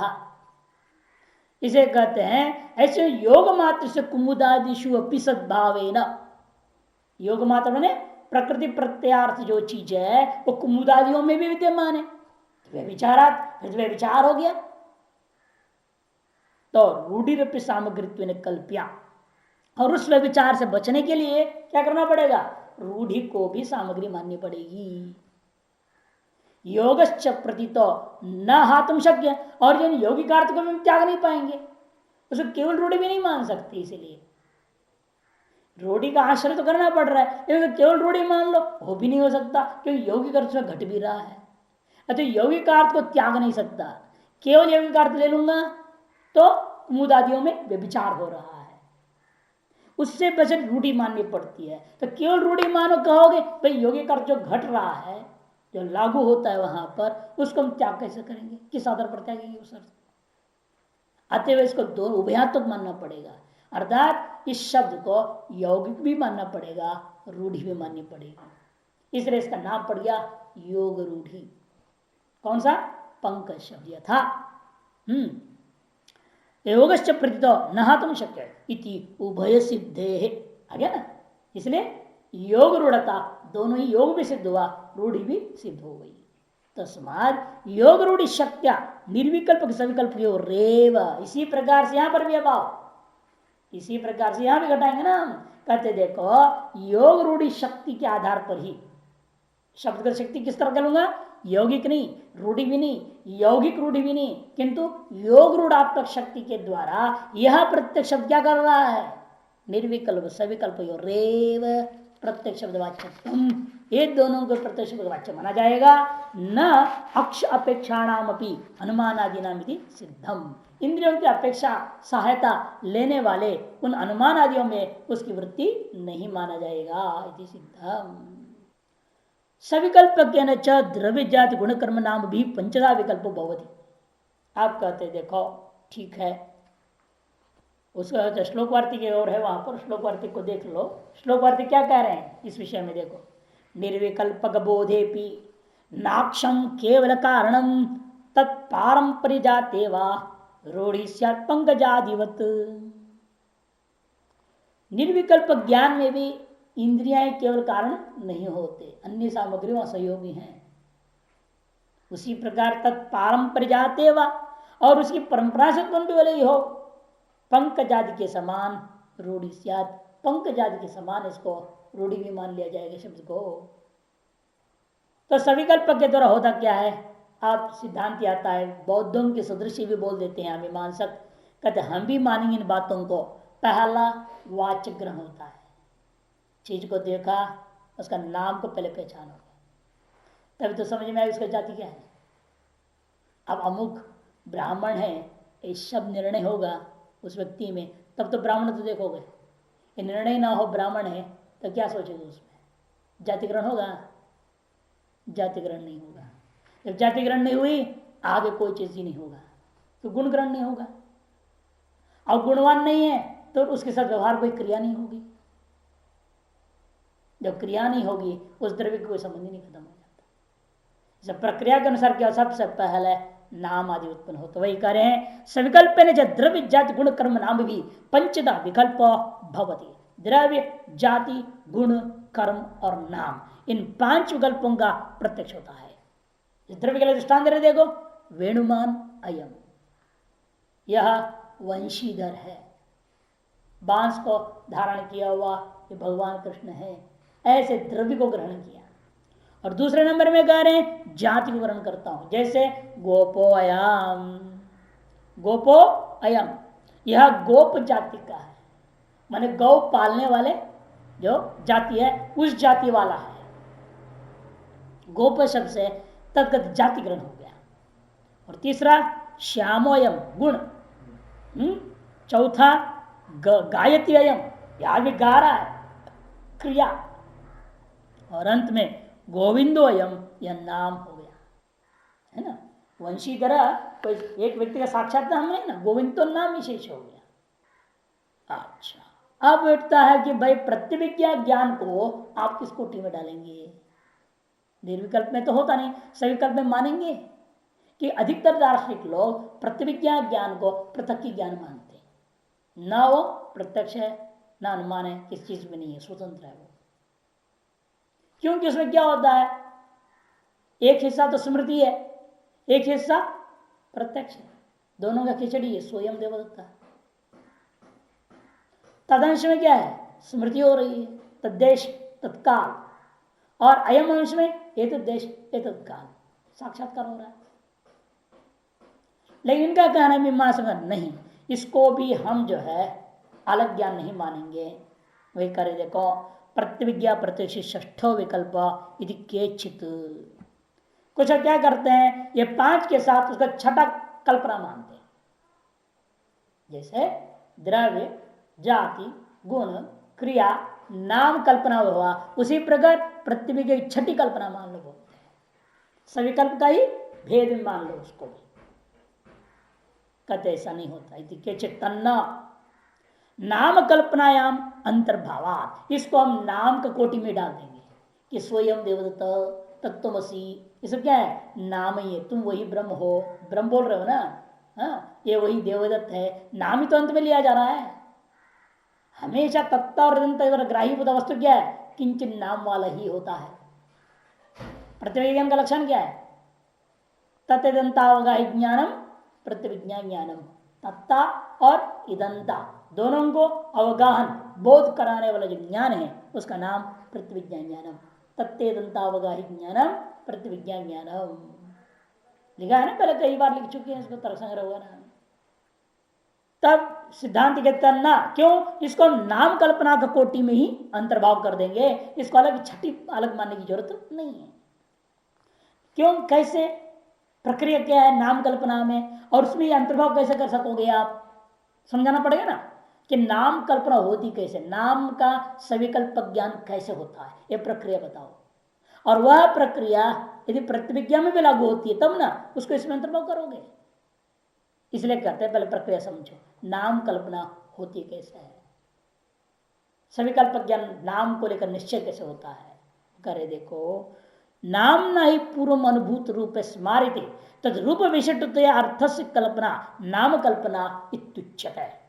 इसे कहते हैं। ऐसे योग मात्र से कुमुदादिशु अपि सद्भावेन, योग मात्र मैंने प्रकृति प्रत्यार्थ जो चीज है वो कुमुदादियों में भी विद्यमान है। व्यभिचारात व्यभिचार हो गया, तो रूढ़ि रूपी सामग्रित्व ने कल्प्या, और उस व्यभिचार से बचने के लिए क्या करना पड़ेगा? रूढ़ि को भी सामग्री माननी पड़ेगी। योगश्च प्रति तो न हातुम शक्य, और जिन योगिक अर्थ को भी त्याग नहीं पाएंगे, उसको केवल रूढ़ि भी नहीं मान सकते। इसलिए रूढ़ि का आश्रय तो करना पड़ रहा है, लेकिन केवल रूढ़ि मान लो वो भी नहीं हो सकता, क्योंकि यौगिक अर्थ में घट भी रहा है। अतः यौगिक अर्थ को त्याग नहीं सकता, केवल यौगिक अर्थ ले लूंगा तो कुमुदादियों में व्यभिचार हो रहा है, उससे बचत रूढ़ि माननी पड़ती है। तो केवल रूढ़ि मानो कहोगे भाई यौगिक अर्थ जो घट रहा है, जो लागू होता है वहां पर, उसको हम त्याग कैसे करेंगे? किस आधार पर त्यागेंगे उस अर्थ? अतएव इसको दो उभयात्मक मानना पड़ेगा, अर्थात इस शब्द को यौगिक भी मानना पड़ेगा, रूढ़ि भी माननी पड़ेगी। इसलिए इसका नाम पड़ गया योग रूढ़ि। कौन सा? पंकज शब्द यथा योगश्च प्रतितो न तुम शक्य इति उभय सिद्धे, आ गया ना। इसलिए योग रूढ़ता दोनों ही, योग भी सिद्ध हुआ, रूढ़ि भी सिद्ध हो गई। तस्मात् योग रूढ़ि शक्त्या निर्विकल्प सविकल्प रेव। इसी प्रकार से यहां पर भी अभाव, इसी प्रकार से यहां भी घटाएंगे ना हम। कहते देखो योग रूढ़ि शक्ति के आधार पर ही, शब्द का शक्ति किस तरह करूंगा? यौगिक नहीं, रूढ़ि भी नहीं, यौगिक रूढ़ि भी नहीं, किंतु योग रूढ़ात्मक शक्ति के द्वारा यह प्रत्यक्ष शब्द क्या कर रहा है? निर्विकल्प सविकल्प रेव प्रत्यक्ष शब्द वाच्य, ये दोनों को प्रत्यक्ष शब्द वाच्य माना जाएगा। न अक्ष अपेक्षाणाम अपनी अनुमान आदि नाम सिद्धम, इंद्रियों की अपेक्षा सहायता लेने वाले उन अनुमान आदियों में उसकी वृत्ति नहीं माना जाएगा। इति सिद्धम। सविकल्प द्रव्य जाति गुण कर्म नाम भी पंचदा विकल्प भवति। आप कहते देखो ठीक है, उसका जो श्लोक वार्तिक की ओर है वहां पर श्लोक वार्तिक को देख लो। श्लोक वार्तिक क्या कह रहे हैं इस विषय में देखो, निर्विकल्पक बोधेपि नाक्षम केवल कारणम तत्पारंपरिजाते वा रूढ़ी स्यात् पंकजादिवत। निर्विकल्प ज्ञान में भी इंद्रियां केवल कारण नहीं होते, अन्य सामग्रियों सहयोगी हैं। उसी प्रकार तत्पारंपरिजाते वा, और उसकी परंपरा से उत्पन्न भी वाले हो, पंकजादि के समान रूढ़ी स्यात्, पंकजादि के समान इसको रूढ़ी भी मान लिया जाएगा शब्द को। तो सविकल्प के द्वारा होता क्या है, आप सिद्धांत आता है, बौद्धों के सदृश भी बोल देते हैं मीमांसक, कहते हम भी मानेंगे इन बातों को। पहला वाचक ग्रहण होता है, चीज को देखा उसका नाम को पहले पहचानोगे तभी तो समझ में आए उसका जाति क्या है। अब अमुक ब्राह्मण है इस शब्द निर्णय होगा उस व्यक्ति में, तब तो ब्राह्मण तो देखोगे। ये निर्णय ना हो ब्राह्मण है तो क्या सोचोगे उसमें, जातिग्रहण होगा? जातिग्रहण नहीं होगा। जब जातिग्रहण नहीं हुई आगे कोई चीज ही नहीं होगा, तो गुणग्रहण नहीं होगा। और गुणवान नहीं है तो उसके साथ व्यवहार कोई क्रिया नहीं होगी। जब क्रिया नहीं होगी उस द्रव्य का कोई संबंध ही नहीं, खत्म हो जाता। जब प्रक्रिया के अनुसार क्या सबसे पहले नाम आदि उत्पन्न हो, तो वही कह रहे हैं सविकल्प द्रव्य जाति गुण कर्म नाम भी पंचदा विकल्प भवति। द्रव्य जाति गुण कर्म और नाम, इन 5 विकल्पों का प्रत्यक्ष होता है। द्रव्य के लिए दृष्टांत दे देखो, वेणुमान अयम, यह वंशीधर है, बांस को धारण किया हुआ ये भगवान कृष्ण है, ऐसे द्रव्य को ग्रहण किया। और दूसरे नंबर में कह रहे हैं जाति को ग्रहण करता हूं, जैसे गोपो अयम, गोपो अयम, यह गोप जाति का है, माने गौ पालने वाले जो जाति है उस जाति वाला है। गोप शब्द से तदगत जाति ग्रहण हो गया। और तीसरा श्यामोयम गुण, चौथा गायती अयम, यह भी गा रहा है क्रिया, और अंत में गोविंदो अयम, यह नाम हो गया है ना। वंशीधर कोई एक व्यक्ति का साक्षात नाम नहीं ना, गोविंद तो नाम विशेष हो गया। अच्छा, अब उठता है कि भाई प्रत्यभिज्ञा ज्ञान को आप किस कोटि में डालेंगे? निर्विकल्प में तो होता नहीं, सविकल्प में मानेंगे कि अधिकतर दार्शनिक लोग प्रत्यभिज्ञा ज्ञान को पृथक की ज्ञान मानते हैं, ना वो प्रत्यक्ष है ना अनुमान है, किस चीज में नहीं है, स्वतंत्र है वो। क्योंकि उसमें क्या होता है, एक हिस्सा तो स्मृति है, एक हिस्सा प्रत्यक्ष है, दोनों का खिचड़ी है, स्वयं देवदत्ता। तदंश में क्या है, स्मृति हो रही है, तद्देश तत्काल, और अयम अंश में ये तद्देश ये तत्काल, साक्षात्कार हो रहा है। लेकिन इनका कहना मीमांसक नहीं, इसको भी हम जो है अलग ज्ञान नहीं मानेंगे। वही करे देखो, प्रत्यभिज्ञा प्रत्यक्ष षष्ठो विकल्प यदि केचित, कुछ क्या करते हैं ये 5 के साथ उसका छठा कल्पना मानते हैं, जैसे द्रव्य जाति गुण क्रिया नाम कल्पना हुआ, उसी प्रकार प्रत्यभिज्ञा की छठी कल्पना मान लो, बोलते हैं सविकल्प का ही भेद मान लो उसको भी। कहते ऐसा नहीं होता, यदि केचित तन्ना नाम कल्पनायाम अंतर्भावात, इसको हम नाम का कोटि में डाल देंगे कि स्वयं देवदत्त तत्त्वमसि, ये सब क्या है, नाम ही है, तुम वही ब्रह्म हो, ब्रह्म बोल रहे हो ना, हाँ ये वही देवदत्त है, नाम ही तो अंत में लिया जा रहा है। हमेशा तत्ता और ग्राही बुद्ध वस्तु क्या है, किंचन नाम वाला ही होता है। प्रतिविज्ञान का लक्षण क्या है, तत्दंतावगाही ज्ञानम प्रतिविज्ञा ज्ञानम, तत्ता और इदंता दोनों को अवगाहन बोध कराने वाला जो ज्ञान है उसका नाम प्रतिविज्ञा ज्ञानम, तत्तेदंतावगाही ज्ञानम प्रतिविज्ञा ज्ञानम। लिखा है ना, पहले कई बार लिख चुके हैं इसको, तर्क संग्रह हुआ ना। तब सिद्धांत कहते हैं ना, क्यों इसको नाम कल्पना का कोटि में ही अंतर्भाव कर देंगे, इसको अलग छठी अलग मानने की जरूरत नहीं है। क्यों कैसे, प्रक्रिया क्या है नाम कल्पना में, और उसमें अंतर्भाव कैसे कर सकोगे आप, समझाना पड़ेगा ना कि नाम कल्पना होती कैसे, नाम का सविकल्प ज्ञान कैसे होता है, यह प्रक्रिया बताओ। और वह प्रक्रिया यदि प्रतिविज्ञा में भी लागू होती है तब ना उसको इसमें अंतर्भाव करोगे। इसलिए कहते हैं पहले प्रक्रिया समझो, नाम कल्पना होती कैसे है, सविकल्प ज्ञान नाम को लेकर निश्चय कैसे होता है। करे देखो, नाम न ही पूर्व अनुभूत रूप स्मारित तद रूप विशिष्ट अर्थ से कल्पना नाम कल्पना इत्युच्यते है।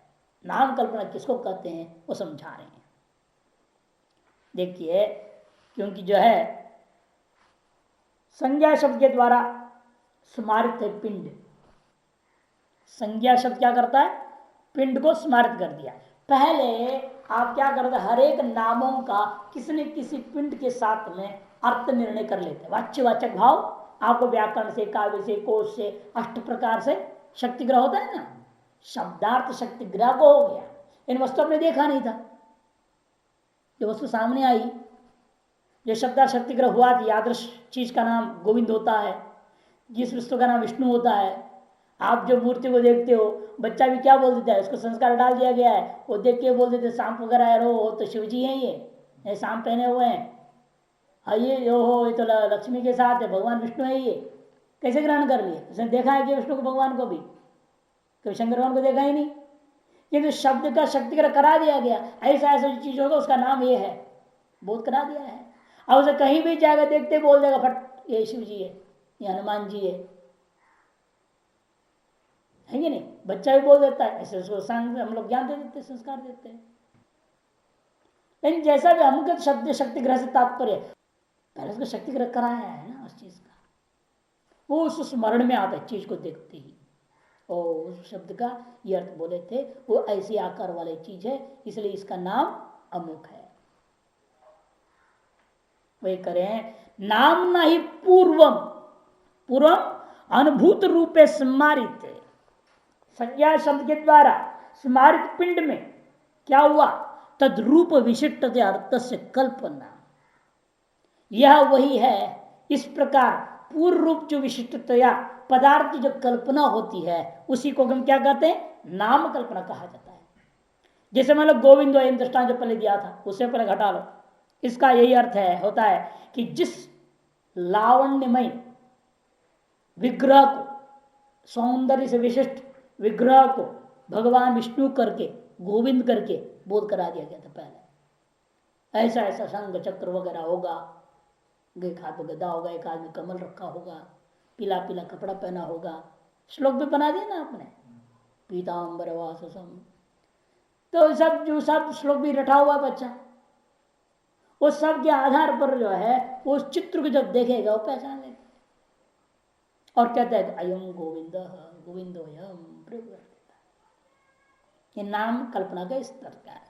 नाम कल्पना किसको कहते हैं वो समझा रहे हैं। देखिए, क्योंकि जो है संज्ञा शब्द के द्वारा स्मारित है पिंड, संज्ञा शब्द क्या करता है, पिंड को स्मारित कर दिया। पहले आप क्या करते, हर एक नामों का किसी न किसी पिंड के साथ में अर्थ निर्णय कर लेते, वाच्यवाचक भाव आपको व्याकरण से, काव्य से, कोश से, अष्ट प्रकार से शक्तिग्रह होता है ना, शब्दार्थ शक्तिग्रह को हो गया। इन वस्तु आपने देखा नहीं था, जो वस्तु सामने आई, जो शब्दार्थ शक्तिग्रह हुआ थी, आदर्श चीज का नाम गोविंद होता है, जिस वस्तु का नाम विष्णु होता है। आप जो मूर्ति को देखते हो, बच्चा भी क्या बोल देता है, उसको संस्कार डाल दिया गया है, वो देख के बोल देते सांप वगैरह है, रो तो शिव जी हैं, ये सांप पहने हुए हैं, ये हो, ये तो लक्ष्मी के साथ है, भगवान विष्णु है, ये कैसे ग्रहण कर लिया। उसने देखा है कि विष्णु को, भगवान को भी, कभी शंकर भगवान को देखा ही नहीं, किंतु शब्द का शक्तिग्रह करा दिया गया। ऐसा ऐसा चीज होगा उसका नाम ये है, बोध करा दिया है। अब उसे कहीं भी जाएगा देखते बोल देगा फट ये शिव जी है, ये हनुमान जी है कि नहीं, बच्चा भी बोल देता है। ऐसे उसको हम लोग ज्ञान दे देते, संस्कार देते हैं। लेकिन जैसा भी हमको शब्द शक्तिग्रह से तात्पर्य, पहले उसको शक्तिग्रह कराया है ना उस चीज का, वो उस स्मरण में आता है चीज को देखते ही। ओ उस शब्द का ये अर्थ बोले थे, वो ऐसी आकार वाली चीज है, इसलिए इसका नाम अमुक है। वही करें, नाम ना ही पूर्वम, पूर्वम अनुभूत रूपे स्मारित, संज्ञा शब्द के द्वारा स्मारित पिंड में क्या हुआ, तद्रूप विशिष्ट अर्थ से कल्पना, यह वही है। इस प्रकार पूर्व रूप जो विशिष्टतया पदार्थ की जो कल्पना होती है उसी को हम क्या कहते हैं, नाम कल्पना कहा जाता है। जैसे मान लो गोविंद दृष्टांत जो पहले दिया था, उससे पहले घटा लो, इसका यही अर्थ है, होता है कि जिस लावण्यमय विग्रह को, सौंदर्य से विशिष्ट विग्रह को भगवान विष्णु करके, गोविंद करके बोध करा दिया गया था पहले। ऐसा ऐसा शंख चक्र वगैरह होगा, एक हाथ में गदा होगा, एक हाथ में कमल रखा होगा, पीला पीला कपड़ा पहना होगा, श्लोक भी बना दिया ना आपने, पीताम्बर वाससम। तो सब जो सब श्लोक भी रटा हुआ बच्चा, उस सब के आधार पर जो है उस चित्र को जब देखेगा वो पहचान लेगा और कहता है अयम गोविंद गोविंदोयम प्रभु। ये नाम कल्पना का स्तर का है।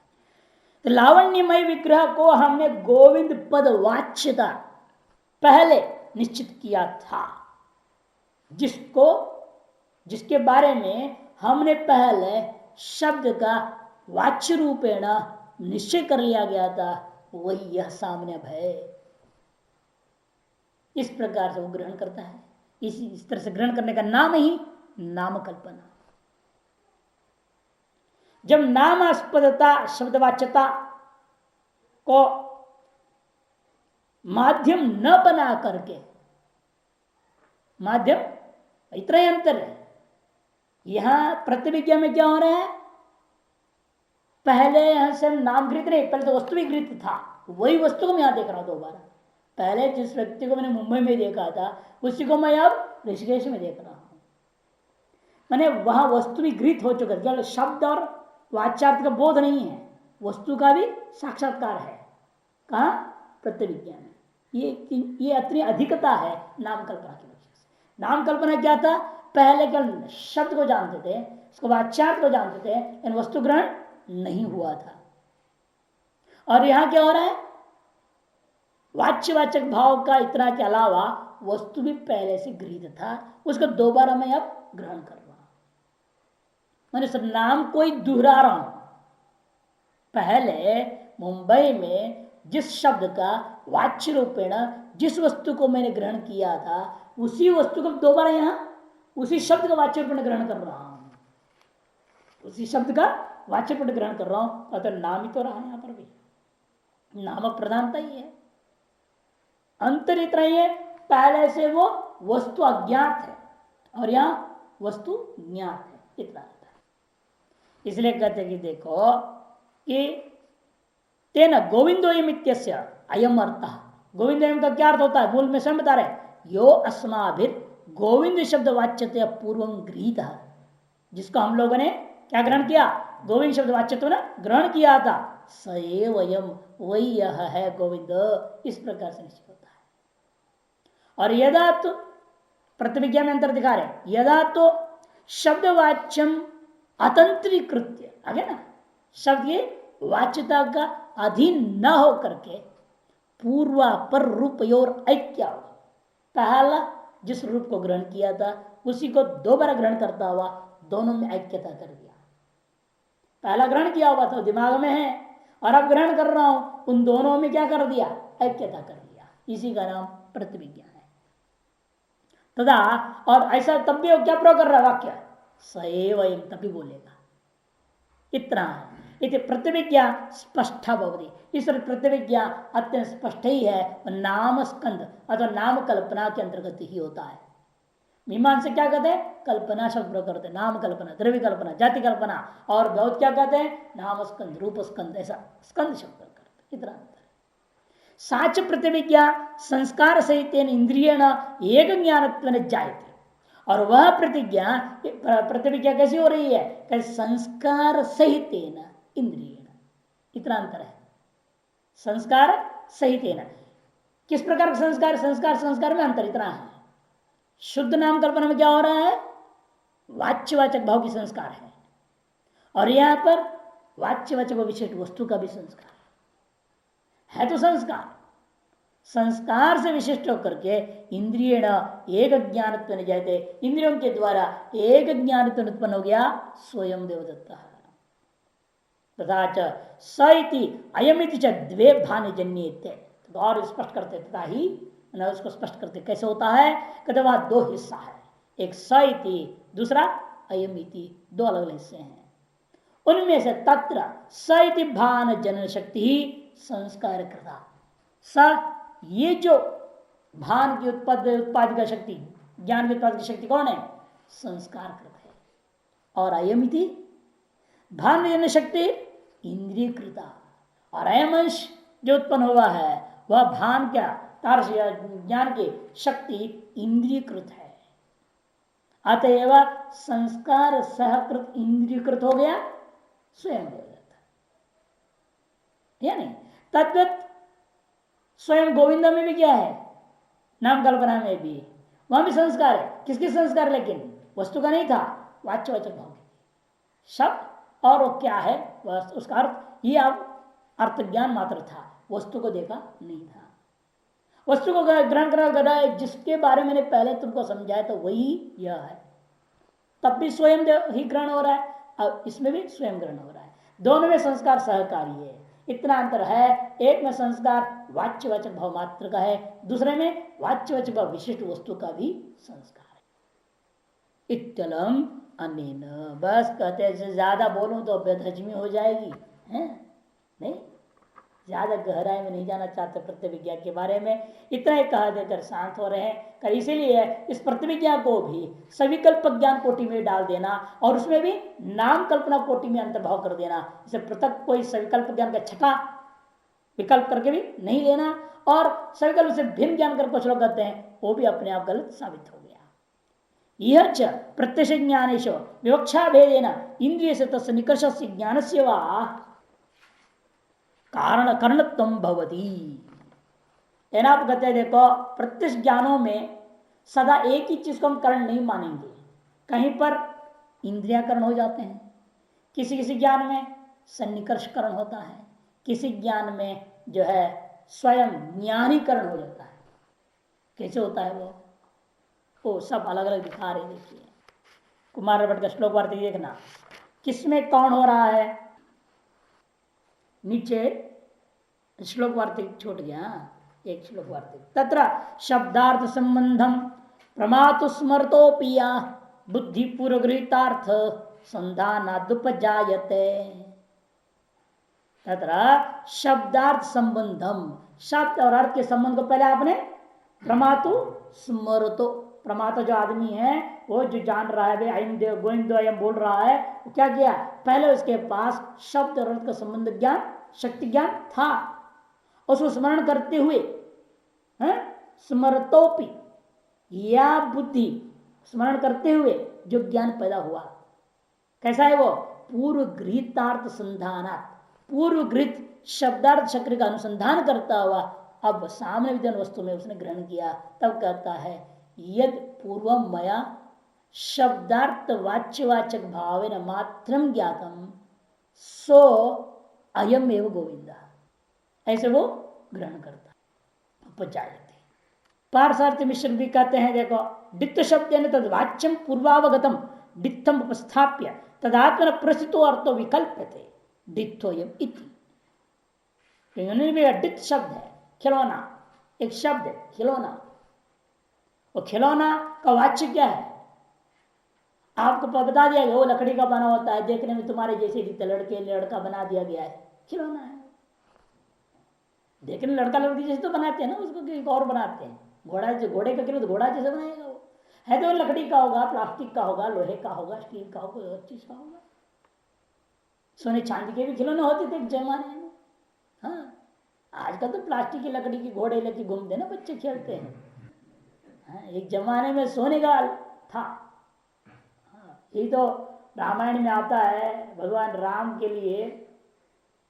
तो लावण्यमय विग्रह को हमने गोविंद पद वाच्यता पहले निश्चित किया था, जिसको, जिसके बारे में हमने पहले शब्द का वाच्य रूपेण निश्चय कर लिया गया था, वही यह सामने अब है। इस प्रकार से वो ग्रहण करता है, इस तरह से ग्रहण करने का नाम ही नाम कल्पना। जब नामास्पदता शब्दवाच्यता को माध्यम न बना करके, माध्यम इतना ही अंतर है। यहां प्रतिविज्ञा में क्या हो रहा है, पहले यहां से नाम गृहित नहीं, पहले तो वस्तु भी गृहित था, वही वस्तु को मैं यहां देख रहा हूं दोबारा। पहले जिस व्यक्ति को मैंने मुंबई में देखा था उसी को मैं अब ऋषिकेश में देख रहा हूं। मैंने वहां वस्तु भी गृहित हो चुका है, शब्द और वाच्यार्थ का बोध नहीं है, वस्तु का भी साक्षात्कार है। कहा, प्रतिविज्ञा में। ये अति अधिकता है नाम कल्पना की वजह से। नाम कल्पना क्या था, पहले केवल शब्द को जानते थे, उसको वाच्यार्थ को जानते थे, इन वस्तु ग्रहण नहीं हुआ था। और यहां क्या हो रहा है, वाच्यवाचक भाव का इतना के अलावा वस्तु भी पहले से गृहीत था, उसको दोबारा मैं अब ग्रहण कर रहा हूं। मैंने सब नाम को ही दोहरा रहा हूं। पहले मुंबई में जिस शब्द का वाच्य रूपेण जिस वस्तु को मैंने ग्रहण किया था, उसी वस्तु को दोबारा यहां उसी शब्द का वाच्य रूप में ग्रहण कर रहा हूं, उसी शब्द का वाच्य रूप में ग्रहण कर रहा हूं। तो नाम ही तो रहा यहां पर भी नामक प्रधानता ही है। अंतर इतना ही है, पहले से वो वस्तु अज्ञात है और यहां वस्तु ज्ञात है, इतना अंतर है। इसलिए कहते कि देखो कि तेन गोविंदोयमित्यस्य अयम अर्थ, गोविंद का क्या अर्थ होता है, मूल में स्वयं बता रहे, यो अस्माभिर गोविंद शब्द वाच्यते पूर्व गृहीत, जिसको हम लोगों ने क्या ग्रहण किया, गोविंद शब्द वाच्यत्व ने ग्रहण किया था, सएवयम वही यह है गोविंद, इस प्रकार से निश्चित होता है। और यदा तो प्रतिविज्ञा में अंतर दिखा रहे, यदा तो शब्दवाच्यम अतंत्रीकृत्य, आगे ना शब्द की वाच्यता का अधीन न हो करके पूर्वा पर रूपयोर ऐक्य, पहला जिस रूप को ग्रहण किया था उसी को दोबारा ग्रहण करता हुआ दोनों में ऐक्यता कर दिया। पहला ग्रहण किया हुआ था दिमाग में है और अब ग्रहण कर रहा हूं, उन दोनों में क्या कर दिया, ऐक्यता कर दिया, इसी का नाम प्रतिविज्ञा है। तथा और ऐसा तब भी क्या प्रयोग कर रहा है वाक्य, सएवयम, तभी बोलेगा, इतना है। इति प्रतिविज्ञा स्पष्ट भवति, इस प्रतिविज्ञा अत्यंत स्पष्ट ही है, नाम स्कंद अथवा नाम कल्पना के अंतर्गत ही होता है। मीमांसा क्या कहते हैं, कल्पना शब्द प्रयोग करते हैं, नाम कल्पना, द्रव्य कल्पना, जाति कल्पना, और बहुत क्या कहते हैं, नाम स्कंद, रूप स्कंद, ऐसा स्कंद शब्द प्रयोग करते, इतना अंतर है। साच प्रतिविज्ञा संस्कार सहित इंद्रिय एक ज्ञानत्व जायते, और वह प्रतिविज्ञा कैसी हो रही है, संस्कार सहित इंद्रिय, इतना अंतर है। संस्कार सहित, किस प्रकार का संस्कार, संस्कार संस्कार में अंतर इतना है। शुद्ध नाम कल्पना में क्या हो रहा है, वाच्यवाचक भाव की संस्कार है, और यहां पर वाच्यवाचक विशिष्ट वस्तु का भी संस्कार है। तो संस्कार संस्कार से विशिष्ट होकर के इंद्रियण एक ज्ञानत्व न जाते, इंद्रियों के द्वारा एक ज्ञानत्व उत्पन्न हो गया, स्वयं देवदत्ता तथा च सइति अयमिति च द्वे भान जन्य, और स्पष्ट करते तथा ही उसको स्पष्ट करते कैसे होता है, कहते वह दो हिस्सा है, एक सइति दूसरा अयमिति, दो अलग हिस्से हैं। उनमें से तत्र सइति भान जनन शक्ति ही संस्कार कृता, स ये जो भान की उत्पादिका शक्ति, ज्ञान की उत्पादिका शक्ति कौन है, संस्कार कृत है, और अयमिति भान जन्य शक्ति इंद्रियकृता, और अयम अंश जो उत्पन्न हुआ है वह भान क्या ज्ञान की शक्ति इंद्रियकृत है। अतएव संस्कार सहकृत इंद्रियकृत हो गया, स्वयं देवदत्त, यानी तद्वत स्वयं गोविंद में भी क्या है, नाम कल्पना में भी वहां भी संस्कार है। किसकी संस्कार, लेकिन वस्तु का नहीं था, वाच्यवाचक भाव शब्द, और वो क्या है उसका अर्थ, ये अब अर्थ ज्ञान मात्र था, वस्तु को देखा नहीं था। वस्तु को ग्रहण करा जिसके बारे में मैंने पहले तुमको समझाया तो वही यह है, तब भी स्वयं ही ग्रहण हो रहा है, अब इसमें भी स्वयं ग्रहण हो रहा है, दोनों में संस्कार सहकारी है, इतना अंतर है। एक में संस्कार वाच्यवाचक भाव मात्र का है, दूसरे में वाच्यवाचक भाव विशिष्ट वस्तु का भी संस्कार है। इत्यलम अनेन, बस कहते हैं ज्यादा बोलूं तो बेधजमी हो जाएगी, है नहीं, ज्यादा गहराई में नहीं जाना चाहते प्रतिविज्ञा के बारे में, इतना ही कहा देकर शांत हो रहे हैं। कर इसीलिए इस प्रतिविज्ञा को भी सविकल्प ज्ञान कोटि में डाल देना, और उसमें भी नाम कल्पना कोटि में अंतर्भाव कर देना, इसे पृथक कोई सविकल्प ज्ञान का छठा विकल्प करके भी नहीं लेना, और सविकल्प से भिन्न ज्ञान कर कुछ लोग कहते हैं, वो भी अपने आप गलत साबित हो गया। यह च प्रत्यक्ष ज्ञानेश विवक्षा भेदेन इंद्रिय से तस् निकर्ष ज्ञान से वा कारण कर्णत्व भवती, आप कहते हैं देखो प्रत्यक्ष ज्ञानों में सदा एक ही चीज को हम कर्ण नहीं मानेंगे, कहीं पर इंद्रियाकरण हो जाते हैं, किसी किसी ज्ञान में सन्निकर्षकरण होता है, किसी ज्ञान में जो है स्वयं ज्ञानीकरण हो जाता है। कैसे होता है वो सब अलग अलग दिखा रहे। देखिए कुमार भट्ट का श्लोक वार्ता देखना, किसमें कौन हो रहा है, नीचे श्लोक वार्तिक छूट गया, एक श्लोक वार्तिक, तत्र शब्दार्थ संबंधम प्रमातु स्मरतो पिया बुद्धि पूर्वगृहीतार्थ संधानादुपजायते तत्र शब्दार्थ संबंधम, शब्द और अर्थ के संबंध को पहले आपने प्रमातु स्मरतो, प्रमाता जो आदमी है वो जो जान रहा है भाई गोविंदो अयम बोल रहा है, वो क्या किया, पहले उसके पास शब्द और अर्थ का संबंध ज्ञान, शक्ति ज्ञान था, उसको स्मरण करते हुए स्मरतोपि या बुद्धि स्मरण करते हुए जो ज्ञान पैदा हुआ, कैसा है वो, पूर्व गृहीतार्थ संधानात्, पूर्व गृहित शब्दार्थ चक्र का अनुसंधान करता हुआ अब सामने विद्यमान वस्तु में उसने ग्रहण किया, तब कहता है यद पूर्व मया शब्दार्थ वाच्यवाचक भावेन मात्रम ज्ञातम सो अयम एव गोविंदा, ऐसे वो ग्रहण करता उपजायते। पारसार्थ मिश्र भी कहते हैं देखो, डित्त शब्द तद वाच्यम पूर्वावगतम डित्थम उपस्थाप्य तदात्मन प्रसितो अर्थो विकल्प्यते डित्थोयम इति। डित्त शब्द है खिलौना, एक शब्द है खिलौना, और खिलौना का वाच्य क्या है, आपको बता दिया गया वो लकड़ी का बना होता है, देखने में तुम्हारे जैसे दिखते, लड़के लड़का बना दिया गया है, खिलौना है। देखने लड़का लड़की जैसे तो बनाते हैं ना, उसको एक और बनाते हैं, घोड़े का खिलौना तो घोड़ा जैसे बनाएगा वो, है तो लकड़ी का होगा, प्लास्टिक का होगा, लोहे का होगा, स्टील का होगा, हर चीज का होगा। सोने चांदी के भी खिलौने होते थे एक जमाने में। हाँ, आजकल तो प्लास्टिक की लकड़ी की घोड़े लेके घूमते ना बच्चे, खेलते हैं। हाँ, एक जमाने में सोने का था। हाँ, ये तो रामायण में आता है, भगवान राम के लिए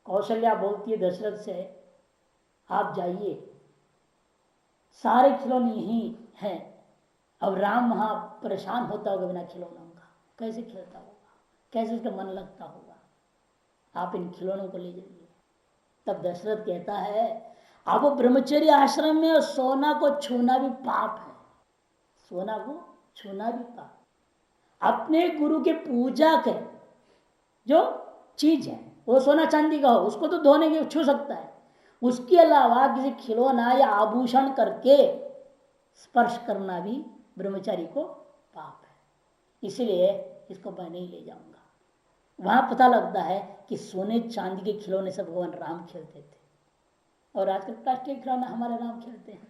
कौशल्या बोलती है दशरथ से, आप जाइए, सारे खिलौने यही हैं। अब राम वहां परेशान होता होगा बिना खिलौनों का, कैसे खेलता होगा, कैसे उसका मन लगता होगा, आप इन खिलौनों को ले जाइए। तब दशरथ कहता है अब ब्रह्मचर्य आश्रम में सोना को छूना भी पाप है, सोना को छूना भी पाप। अपने गुरु के पूजा के जो चीज है वो सोना चांदी का हो, उसको तो धोने के छू सकता है, उसके अलावा किसी खिलौना या आभूषण करके स्पर्श करना भी ब्रह्मचारी को पाप है। इसलिए इसको मैं नहीं ले जाऊंगा। वहां पता लगता है कि सोने चांदी के खिलौने से भगवान राम खेलते थे, और आजकल प्लास्टिक खिलौना हमारे राम खेलते हैं।